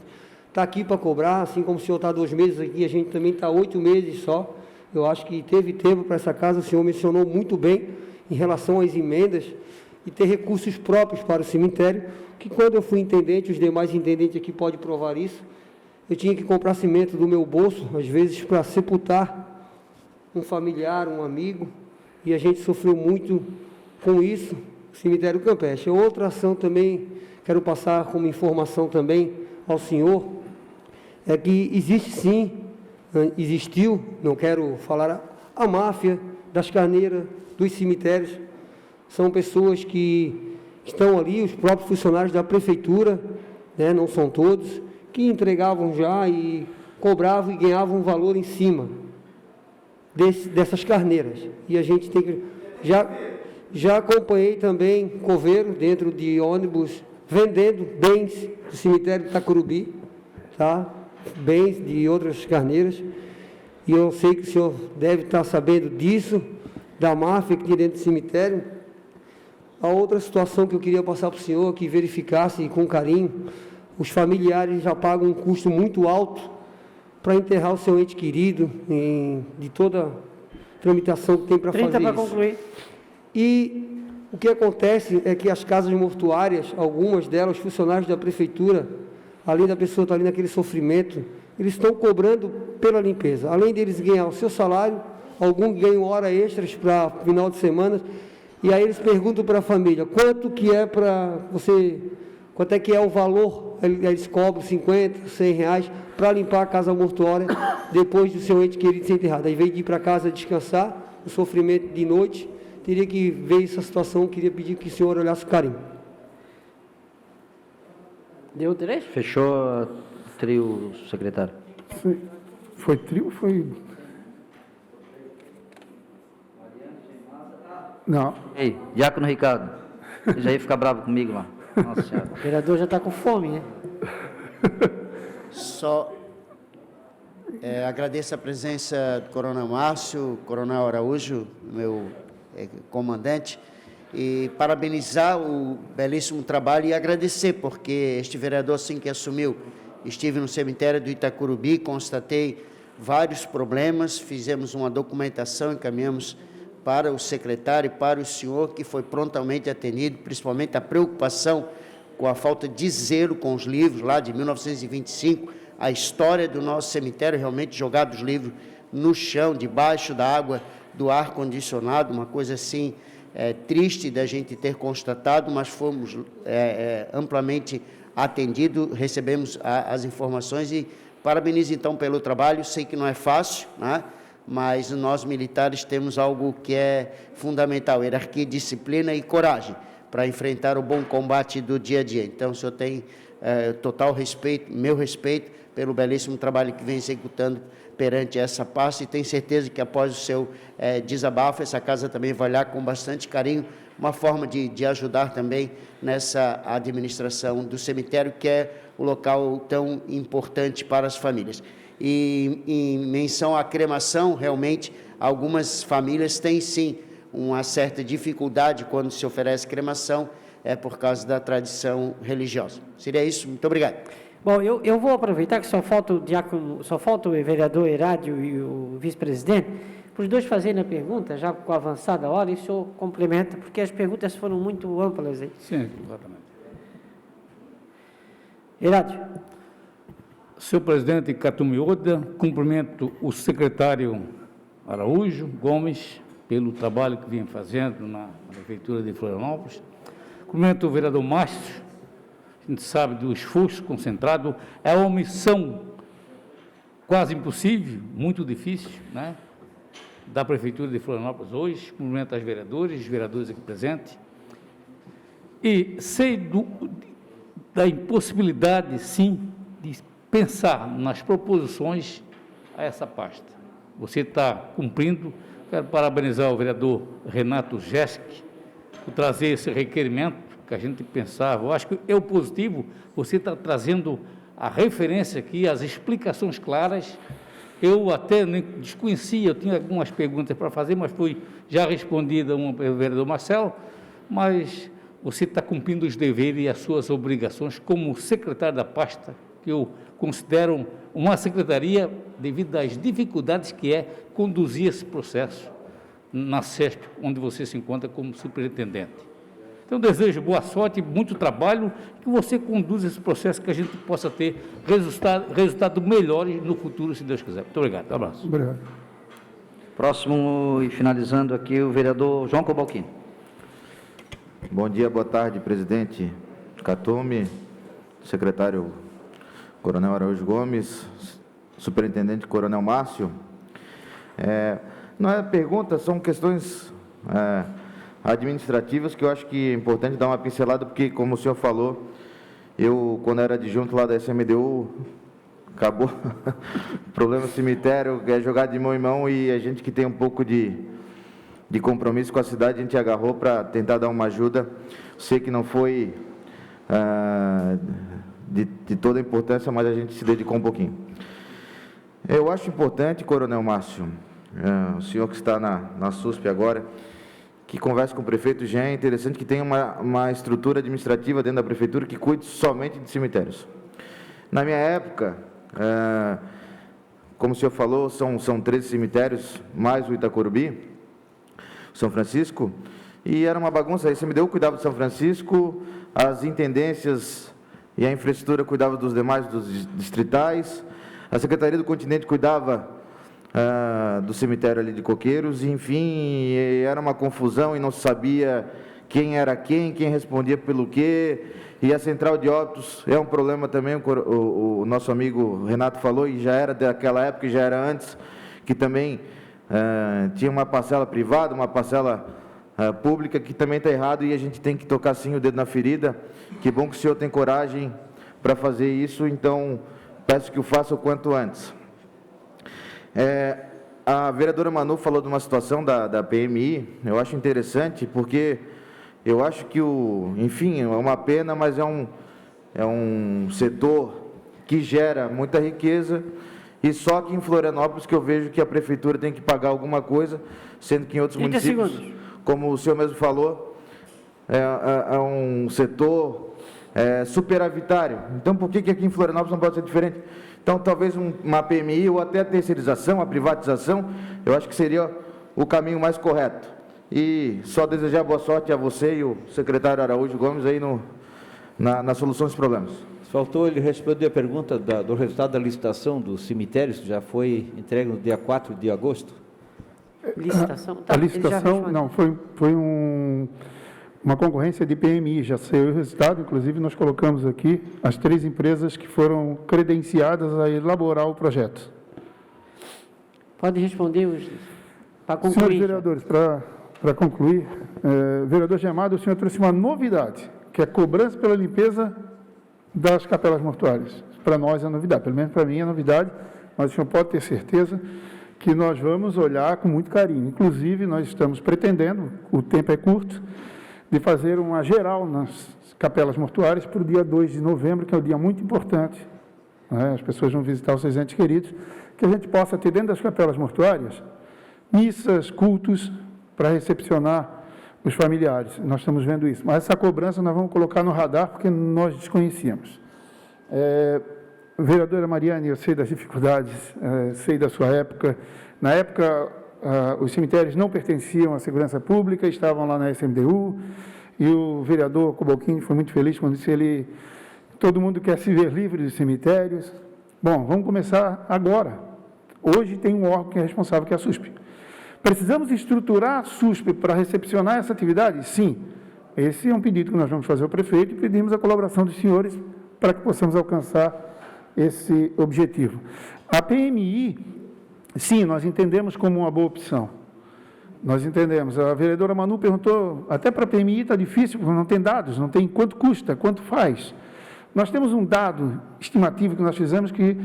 está aqui para cobrar, assim como o senhor está 2 meses aqui, a gente também está 8 meses só. Eu acho que teve tempo para essa casa, o senhor mencionou muito bem em relação às emendas e ter recursos próprios para o cemitério, que quando eu fui intendente, os demais intendentes aqui podem provar isso, eu tinha que comprar cimento do meu bolso, às vezes para sepultar um familiar, um amigo, e a gente sofreu muito com isso, o cemitério Campeche. Outra ação também, quero passar como informação também ao senhor, é que existe sim, existiu, não quero falar, a máfia das carneiras, dos cemitérios. São pessoas que estão ali, os próprios funcionários da prefeitura, né, não são todos, que entregavam já e cobravam e ganhavam um valor em cima dessas carneiras. E a gente tem que... Já acompanhei também coveiro dentro de ônibus, vendendo bens do cemitério de Itacurubi, tá? Bens de outras carneiras, e eu sei que o senhor deve estar sabendo disso, da máfia que tem dentro do cemitério. A outra situação que eu queria passar para o senhor, que verificasse com carinho, os familiares já pagam um custo muito alto para enterrar o seu ente querido, de toda a tramitação que tem para fazer isso. 30 para concluir. E o que acontece é que as casas mortuárias, algumas delas, funcionários da prefeitura, além da pessoa estar ali naquele sofrimento, eles estão cobrando pela limpeza. Além deles ganhar o seu salário, alguns ganham hora extras para final de semana, e aí eles perguntam para a família, quanto é que é o valor, eles cobram 50, 100 reais para limpar a casa mortuária depois do seu ente querido ser enterrado. Ao invés de ir para casa descansar, o sofrimento de noite, teria que ver essa situação, queria pedir que o senhor olhasse com carinho. Deu direito? Fechou trio, secretário. Foi trio ou foi... Não. Ei, Diácono Ricardo, você já ia ficar bravo comigo lá. Nossa Senhora. O vereador já está com fome, né? Só agradeço a presença do Coronel Márcio, Coronel Araújo, meu comandante, e parabenizar o belíssimo trabalho e agradecer, porque este vereador, assim que assumiu, estive no cemitério do Itacurubi, constatei vários problemas, fizemos uma documentação, encaminhamos para o secretário e para o senhor, que foi prontamente atendido, principalmente a preocupação com a falta de zelo com os livros, lá de 1925, a história do nosso cemitério, realmente jogar os livros no chão, debaixo da água do ar-condicionado, uma coisa assim triste da gente ter constatado, mas fomos amplamente atendidos, recebemos as informações e parabenizo então pelo trabalho, sei que não é fácil, né? Mas nós militares temos algo que é fundamental, hierarquia, disciplina e coragem para enfrentar o bom combate do dia a dia. Então, o senhor tem total respeito, meu respeito, pelo belíssimo trabalho que vem executando perante essa pasta e tenho certeza que após o seu desabafo, essa casa também vai olhar com bastante carinho, uma forma de ajudar também nessa administração do cemitério, que é o local tão importante para as famílias. E em menção à cremação, realmente, algumas famílias têm sim uma certa dificuldade quando se oferece cremação, por causa da tradição religiosa. Seria isso, muito obrigado. Bom, eu vou aproveitar que só falta o vereador Herádio e o vice-presidente, para os dois fazerem a pergunta, já com a avançada hora, e o senhor complementa, porque as perguntas foram muito amplas aí. Sim, exatamente. Herádio. Senhor presidente Catumioda, cumprimento o secretário Araújo Gomes pelo trabalho que vem fazendo na Prefeitura de Florianópolis. Cumprimento o vereador Márcio, a gente sabe do esforço concentrado, é uma missão quase impossível, muito difícil, né, da Prefeitura de Florianópolis hoje. Cumprimento as veredoras, os vereadores aqui presentes, e sei da impossibilidade, sim, de pensar nas proposições a essa pasta. Você está cumprindo. Quero parabenizar o vereador Renato Jesk por trazer esse requerimento que a gente pensava. Eu acho que é o positivo, você está trazendo a referência aqui, as explicações claras. Eu até nem desconhecia, eu tinha algumas perguntas para fazer, mas foi já respondida uma pelo vereador Marcelo, mas você está cumprindo os deveres e as suas obrigações como secretário da pasta, que eu considero uma secretaria devido às dificuldades que é conduzir esse processo na CESP, onde você se encontra como superintendente. Então, desejo boa sorte, muito trabalho, que você conduza esse processo, que a gente possa ter resultados melhores no futuro, se Deus quiser. Muito obrigado. Um abraço. Obrigado. Próximo, e finalizando aqui, o vereador João Cobalcini. Bom dia, boa tarde, presidente Catume, secretário Coronel Araújo Gomes, superintendente Coronel Márcio. Não é pergunta, são questões administrativas que eu acho que é importante dar uma pincelada, porque, como o senhor falou, eu, quando era adjunto lá da SMDU, acabou o problema do cemitério, é jogado de mão em mão, e a gente que tem um pouco de compromisso com a cidade, a gente agarrou para tentar dar uma ajuda. Sei que não foi de toda a importância, mas a gente se dedicou um pouquinho. Eu acho importante, Coronel Márcio, o senhor que está na SUSP agora, que converse com o prefeito. Já é interessante que tenha uma estrutura administrativa dentro da prefeitura que cuide somente de cemitérios. Na minha época, como o senhor falou, são 13 cemitérios, mais o Itacurubi, São Francisco, e era uma bagunça. A SMDU cuidava de São Francisco, as intendências e a infraestrutura cuidavam dos demais, dos distritais, A Secretaria do Continente cuidava do cemitério ali de Coqueiros, e, enfim, era uma confusão e não se sabia quem era quem respondia pelo quê, e a central de óbitos é um problema também, o nosso amigo Renato falou, e já era daquela época, já era antes, que também tinha uma parcela privada, uma parcela pública, que também está errado, e a gente tem que tocar sim o dedo na ferida. Que bom que o senhor tem coragem para fazer isso, então peço que o faça o quanto antes. A vereadora Manu falou de uma situação da PMI, eu acho interessante, porque eu acho que, enfim, é uma pena, mas é um setor que gera muita riqueza, e só que em Florianópolis que eu vejo que a prefeitura tem que pagar alguma coisa, sendo que em outros municípios, como o senhor mesmo falou, é um setor superavitário. Então, por que aqui em Florianópolis não pode ser diferente? Então, talvez uma PMI ou até a terceirização, a privatização, eu acho que seria o caminho mais correto. E só desejar boa sorte a você e o secretário Araújo Gomes aí na solução dos problemas. Faltou ele responder a pergunta do resultado da licitação dos cemitérios, que já foi entregue no dia 4 de agosto. Licitação? A licitação, não, foi uma concorrência de PMI, já saiu o resultado, inclusive nós colocamos aqui as 3 empresas que foram credenciadas a elaborar o projeto. Pode responder, para concluir. Senhores vereadores, para concluir, vereador Gemado, o senhor trouxe uma novidade, que é a cobrança pela limpeza das capelas mortuárias. Para nós é novidade, pelo menos para mim é novidade, mas o senhor pode ter certeza que nós vamos olhar com muito carinho. Inclusive, nós estamos pretendendo, o tempo é curto, de fazer uma geral nas capelas mortuárias para o dia 2 de novembro, que é um dia muito importante. As pessoas vão visitar os seus entes queridos, que a gente possa ter dentro das capelas mortuárias missas, cultos, para recepcionar os familiares. Nós estamos vendo isso. Mas essa cobrança nós vamos colocar no radar, porque nós desconhecíamos. Vereadora Mariane, eu sei das dificuldades, sei da sua época. Na época, os cemitérios não pertenciam à segurança pública, estavam lá na SMDU, e o vereador Cobalcini foi muito feliz quando disse todo mundo quer se ver livre dos cemitérios. Bom, vamos começar agora. Hoje tem um órgão que é responsável, que é a SUSP. Precisamos estruturar a SUSP para recepcionar essa atividade? Sim. Esse é um pedido que nós vamos fazer ao prefeito e pedimos a colaboração dos senhores para que possamos alcançar esse objetivo. A PMI, sim, nós entendemos como uma boa opção. Nós entendemos. A vereadora Manu perguntou, até para a PMI está difícil, porque não tem dados, não tem quanto custa, quanto faz. Nós temos um dado estimativo que nós fizemos, que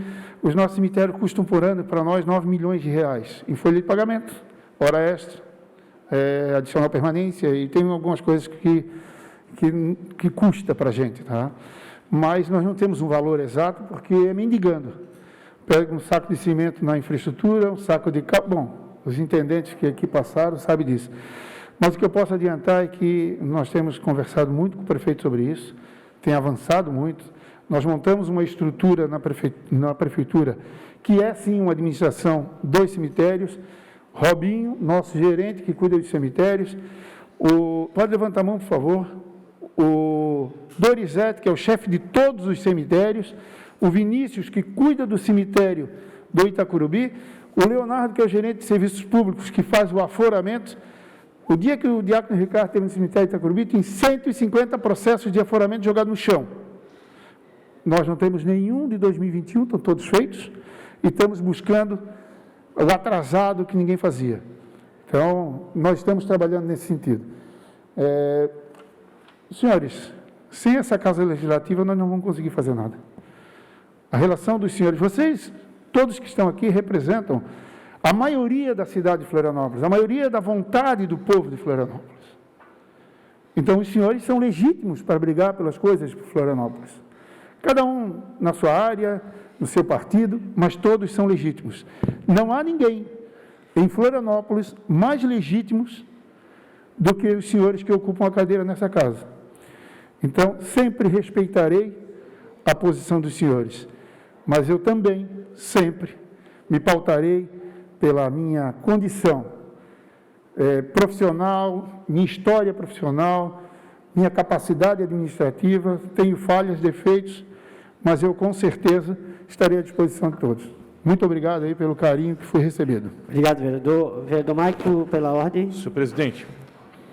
os nossos cemitérios custam por ano, para nós, 9 milhões de reais, em folha de pagamento, hora extra, adicional permanência, e tem algumas coisas que custa para a gente, tá? Mas nós não temos um valor exato, porque é mendigando. Pega um saco de cimento na infraestrutura, um saco de... Bom, os intendentes que aqui passaram sabem disso. Mas o que eu posso adiantar é que nós temos conversado muito com o prefeito sobre isso, tem avançado muito. Nós montamos uma estrutura na prefeitura, que é, sim, uma administração dos cemitérios. Robinho, nosso gerente que cuida dos cemitérios. Pode levantar a mão, por favor. O Dorizete, que é o chefe de todos os cemitérios. O Vinícius, que cuida do cemitério do Itacurubi. O Leonardo, que é o gerente de serviços públicos, que faz o aforamento. O dia que o diácono Ricardo esteve no cemitério de Itacurubi, tem 150 processos de aforamento jogados no chão. Nós não temos nenhum de 2021, estão todos feitos, e estamos buscando o atrasado que ninguém fazia. Então, nós estamos trabalhando nesse sentido. Senhores, sem essa Casa Legislativa, nós não vamos conseguir fazer nada. A relação dos senhores, vocês, todos que estão aqui, representam a maioria da cidade de Florianópolis, a maioria da vontade do povo de Florianópolis. Então, os senhores são legítimos para brigar pelas coisas de Florianópolis. Cada um na sua área, no seu partido, mas todos são legítimos. Não há ninguém em Florianópolis mais legítimos do que os senhores que ocupam a cadeira nessa casa. Então, sempre respeitarei a posição dos senhores, mas eu também, sempre, me pautarei pela minha condição profissional, minha história profissional, minha capacidade administrativa. Tenho falhas, defeitos, mas eu, com certeza, estarei à disposição de todos. Muito obrigado aí pelo carinho que fui recebido. Obrigado, vereador. Vereador Maico, pela ordem. Senhor presidente,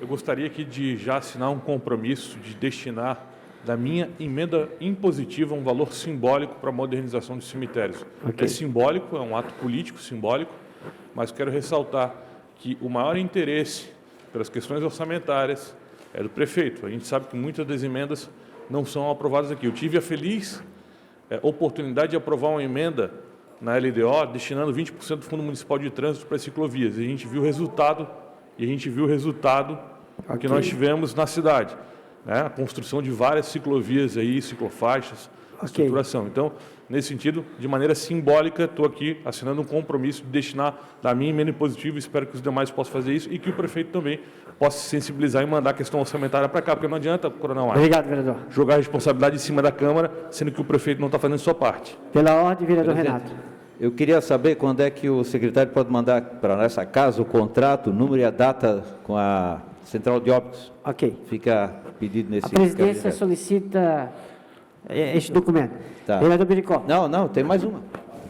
eu gostaria aqui de já assinar um compromisso de destinar da minha emenda impositiva um valor simbólico para a modernização dos cemitérios. Ok. É simbólico, é um ato político simbólico, mas quero ressaltar que o maior interesse pelas questões orçamentárias é do prefeito. A gente sabe que muitas das emendas não são aprovadas aqui. Eu tive a feliz oportunidade de aprovar uma emenda na LDO, destinando 20% do Fundo Municipal de Trânsito para ciclovias. E a gente viu o resultado, que nós tivemos na cidade, né? A construção de várias ciclovias aí, ciclofaixas, estruturação. Então, nesse sentido, de maneira simbólica, estou aqui assinando um compromisso de destinar da minha emenda impositiva, espero que os demais possam fazer isso e que o prefeito também possa se sensibilizar e mandar a questão orçamentária para cá, porque não adianta, Coronel Maico, Obrigado, vereador. jogar a responsabilidade em cima da Câmara, sendo que o prefeito não está fazendo a sua parte. Pela ordem, vereador Presidente, Renato. Eu queria saber quando é que o secretário pode mandar para essa casa o contrato, o número e a data com a Central de Óbitos. Ok. Fica pedido nesse... A presidência solicita este documento. Tá. Vereador Biricó. Não, tem mais uma.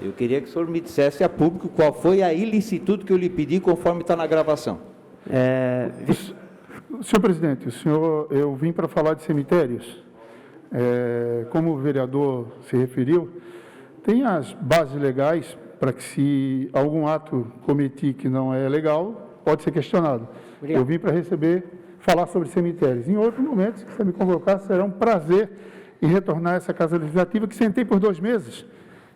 Eu queria que o senhor me dissesse a público qual foi a ilicitude que eu lhe pedi, conforme está na gravação. Senhor presidente, eu vim para falar de cemitérios. Como o vereador se referiu, tem as bases legais para que, se algum ato cometi que não é legal, pode ser questionado. Obrigado. Eu vim para falar sobre cemitérios. Em outro momento, se você me convocar, será um prazer em retornar a essa Casa Legislativa, que sentei por 2 meses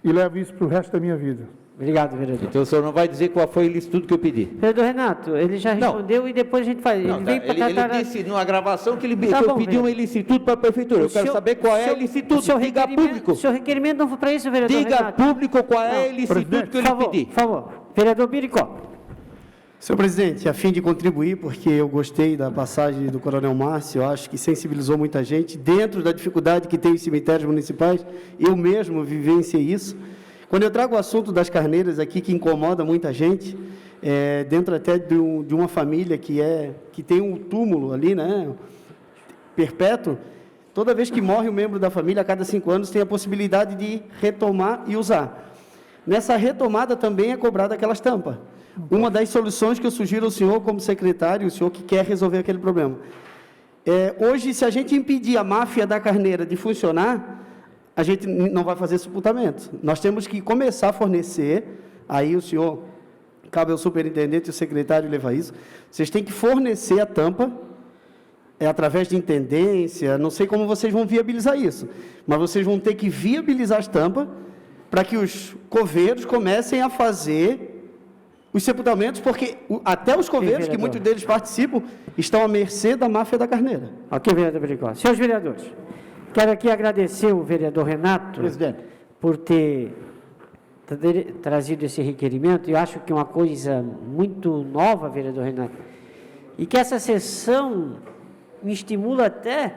e levo isso para o resto da minha vida. Obrigado, vereador. Então o senhor não vai dizer qual foi a ilicitude que eu pedi? Vereador Renato, ele já respondeu e depois a gente faz. Não, ele disse numa gravação que, Tá eu bom, pedi vereador. uma ilicitude para a prefeitura. Eu quero saber qual é a ilicitude. Diga público. O seu requerimento não foi para isso, vereador Diga Renato. público qual é a ilicitude que eu lhe pedi. Por favor. Vereador Biricó. Senhor presidente, a fim de contribuir, porque eu gostei da passagem do Coronel Márcio, eu acho que sensibilizou muita gente, dentro da dificuldade que tem os cemitérios municipais, eu mesmo vivenciei isso. Quando eu trago o assunto das carneiras aqui, que incomoda muita gente, dentro até de uma família que tem um túmulo ali, né, perpétuo, toda vez que morre um membro da família, a cada 5 anos, tem a possibilidade de retomar e usar. Nessa retomada também é cobrada aquelas tampas. Uma das soluções que eu sugiro ao senhor, como secretário, o senhor que quer resolver aquele problema. Hoje, se a gente impedir a máfia da carneira de funcionar, a gente não vai fazer sepultamento. Nós temos que começar a fornecer, aí o senhor, cabe ao superintendente e o secretário levar isso, vocês têm que fornecer a tampa, através de intendência, não sei como vocês vão viabilizar isso, mas vocês vão ter que viabilizar as tampas para que os coveiros comecem a fazer os sepultamentos, porque até os coveiros, que muitos deles participam, estão à mercê da máfia da carneira. Ok, vereador Biricó. Senhores vereadores, quero aqui agradecer o vereador Renato, presidente, por ter trazido esse requerimento. Eu acho que é uma coisa muito nova, vereador Renato, e que essa sessão me estimula até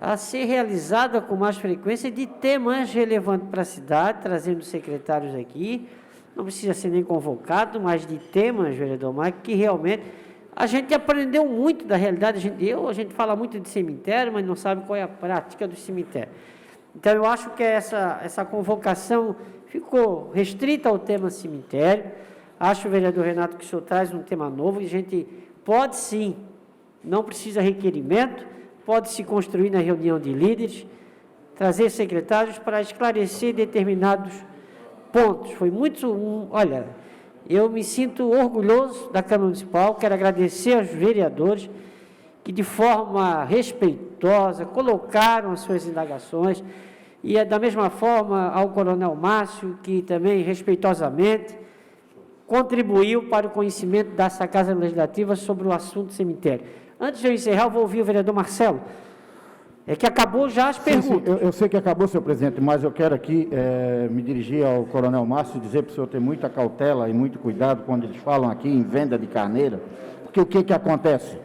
a ser realizada com mais frequência, de temas relevantes para a cidade, trazendo secretários aqui, não precisa ser nem convocado, mas de temas, vereador Maico, que realmente a gente aprendeu muito da realidade. A gente fala muito de cemitério, mas não sabe qual é a prática do cemitério. Então, eu acho que essa convocação ficou restrita ao tema cemitério. Acho, vereador Renato, que o senhor traz um tema novo, e a gente pode sim, não precisa requerimento, pode se construir na reunião de líderes, trazer secretários para esclarecer determinados pontos. Foi muito... olha, eu me sinto orgulhoso da Câmara Municipal, quero agradecer aos vereadores que, de forma respeitosa, colocaram as suas indagações, e, da mesma forma, ao Coronel Márcio, que também, respeitosamente, contribuiu para o conhecimento dessa Casa Legislativa sobre o assunto cemitério. Antes de eu encerrar, eu vou ouvir o vereador Marcelo. É que acabou já as perguntas. Sim, eu sei que acabou, senhor presidente, mas eu quero aqui me dirigir ao Coronel Márcio e dizer para o senhor ter muita cautela e muito cuidado quando eles falam aqui em venda de carneira, porque o que acontece?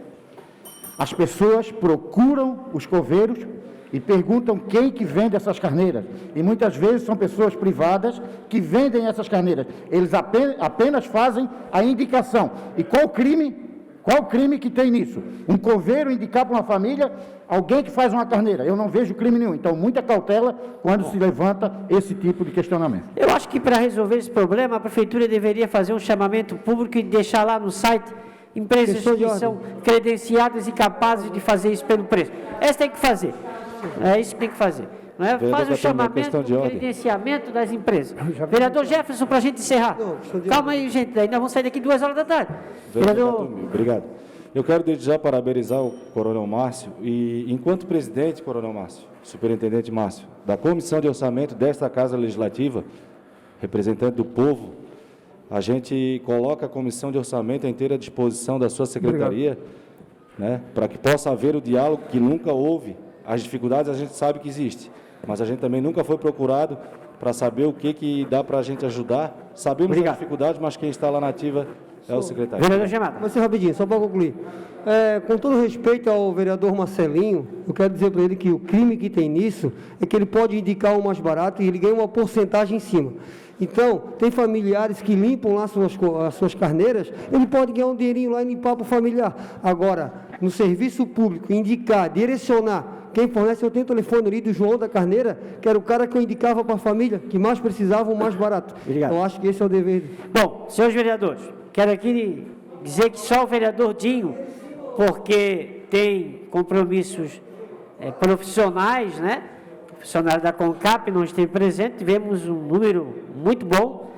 As pessoas procuram os coveiros e perguntam quem que vende essas carneiras, e muitas vezes são pessoas privadas que vendem essas carneiras. Eles apenas fazem a indicação. E qual o crime? Qual o crime que tem nisso? Um coveiro indicar para uma família alguém que faz uma carneira. Eu não vejo crime nenhum. Então, muita cautela quando se levanta esse tipo de questionamento. Eu acho que para resolver esse problema, a Prefeitura deveria fazer um chamamento público e deixar lá no site empresas que são credenciadas e capazes de fazer isso pelo preço. Essa tem que fazer. É isso que tem que fazer. Não é? Faz o chamamento, o credenciamento das empresas. Vereador Jefferson, para a gente encerrar. Calma aí, gente, ainda vamos sair daqui 2 horas da tarde. Vereador... Obrigado. Eu quero desde já parabenizar o Coronel Márcio e, enquanto presidente, Coronel Márcio, Superintendente Márcio, da Comissão de Orçamento desta Casa Legislativa, representante do povo, a gente coloca a Comissão de Orçamento à inteira disposição da sua secretaria, né, para que possa haver o diálogo que nunca houve. As dificuldades a gente sabe que existe, mas a gente também nunca foi procurado para saber o que dá para a gente ajudar. Sabemos das dificuldades, mas quem está lá na ativa é o secretário. Vereador Gemada. Vai ser rapidinho, só para concluir. Com todo respeito ao vereador Marcelinho, eu quero dizer para ele que o crime que tem nisso é que ele pode indicar o mais barato e ele ganha uma porcentagem em cima. Então, tem familiares que limpam lá as suas carneiras, ele pode ganhar um dinheirinho lá e limpar para o familiar. Agora, no serviço público, indicar, direcionar, quem fornece, eu tenho o telefone ali do João da Carneira, que era o cara que eu indicava para a família, que mais precisava, o mais barato. Obrigado. Eu acho que esse é o dever. Bom, senhores vereadores, quero aqui dizer que só o vereador Dinho, porque tem compromissos profissionais, né? Funcionário da CONCAP não esteve presente, tivemos um número muito bom.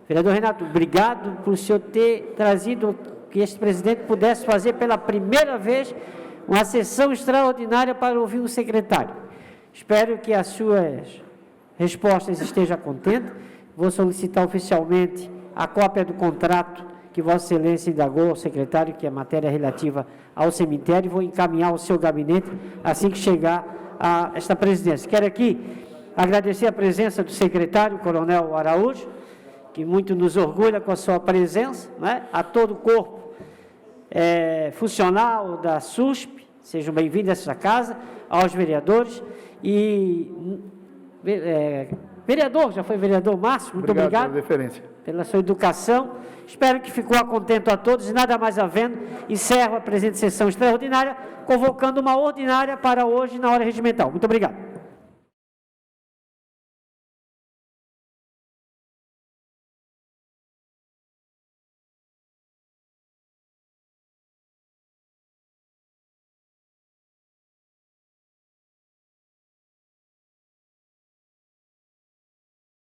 Vereador Renato, obrigado por o senhor ter trazido que este presidente pudesse fazer pela primeira vez uma sessão extraordinária para ouvir o secretário. Espero que as suas respostas estejam contentes. Vou solicitar oficialmente a cópia do contrato que Vossa Excelência indagou ao secretário, que é matéria relativa ao cemitério, e vou encaminhar ao seu gabinete assim que chegar a esta presidência. Quero aqui agradecer a presença do secretário, Coronel Araújo, que muito nos orgulha com a sua presença, né? A todo o corpo funcional da SUSP, sejam bem-vindos a esta casa, aos vereadores e vereador, já foi vereador Márcio, muito obrigado pela sua educação. Espero que ficou a contento a todos e nada mais havendo, encerro a presente sessão extraordinária, convocando uma ordinária para hoje na hora regimental. Muito obrigado.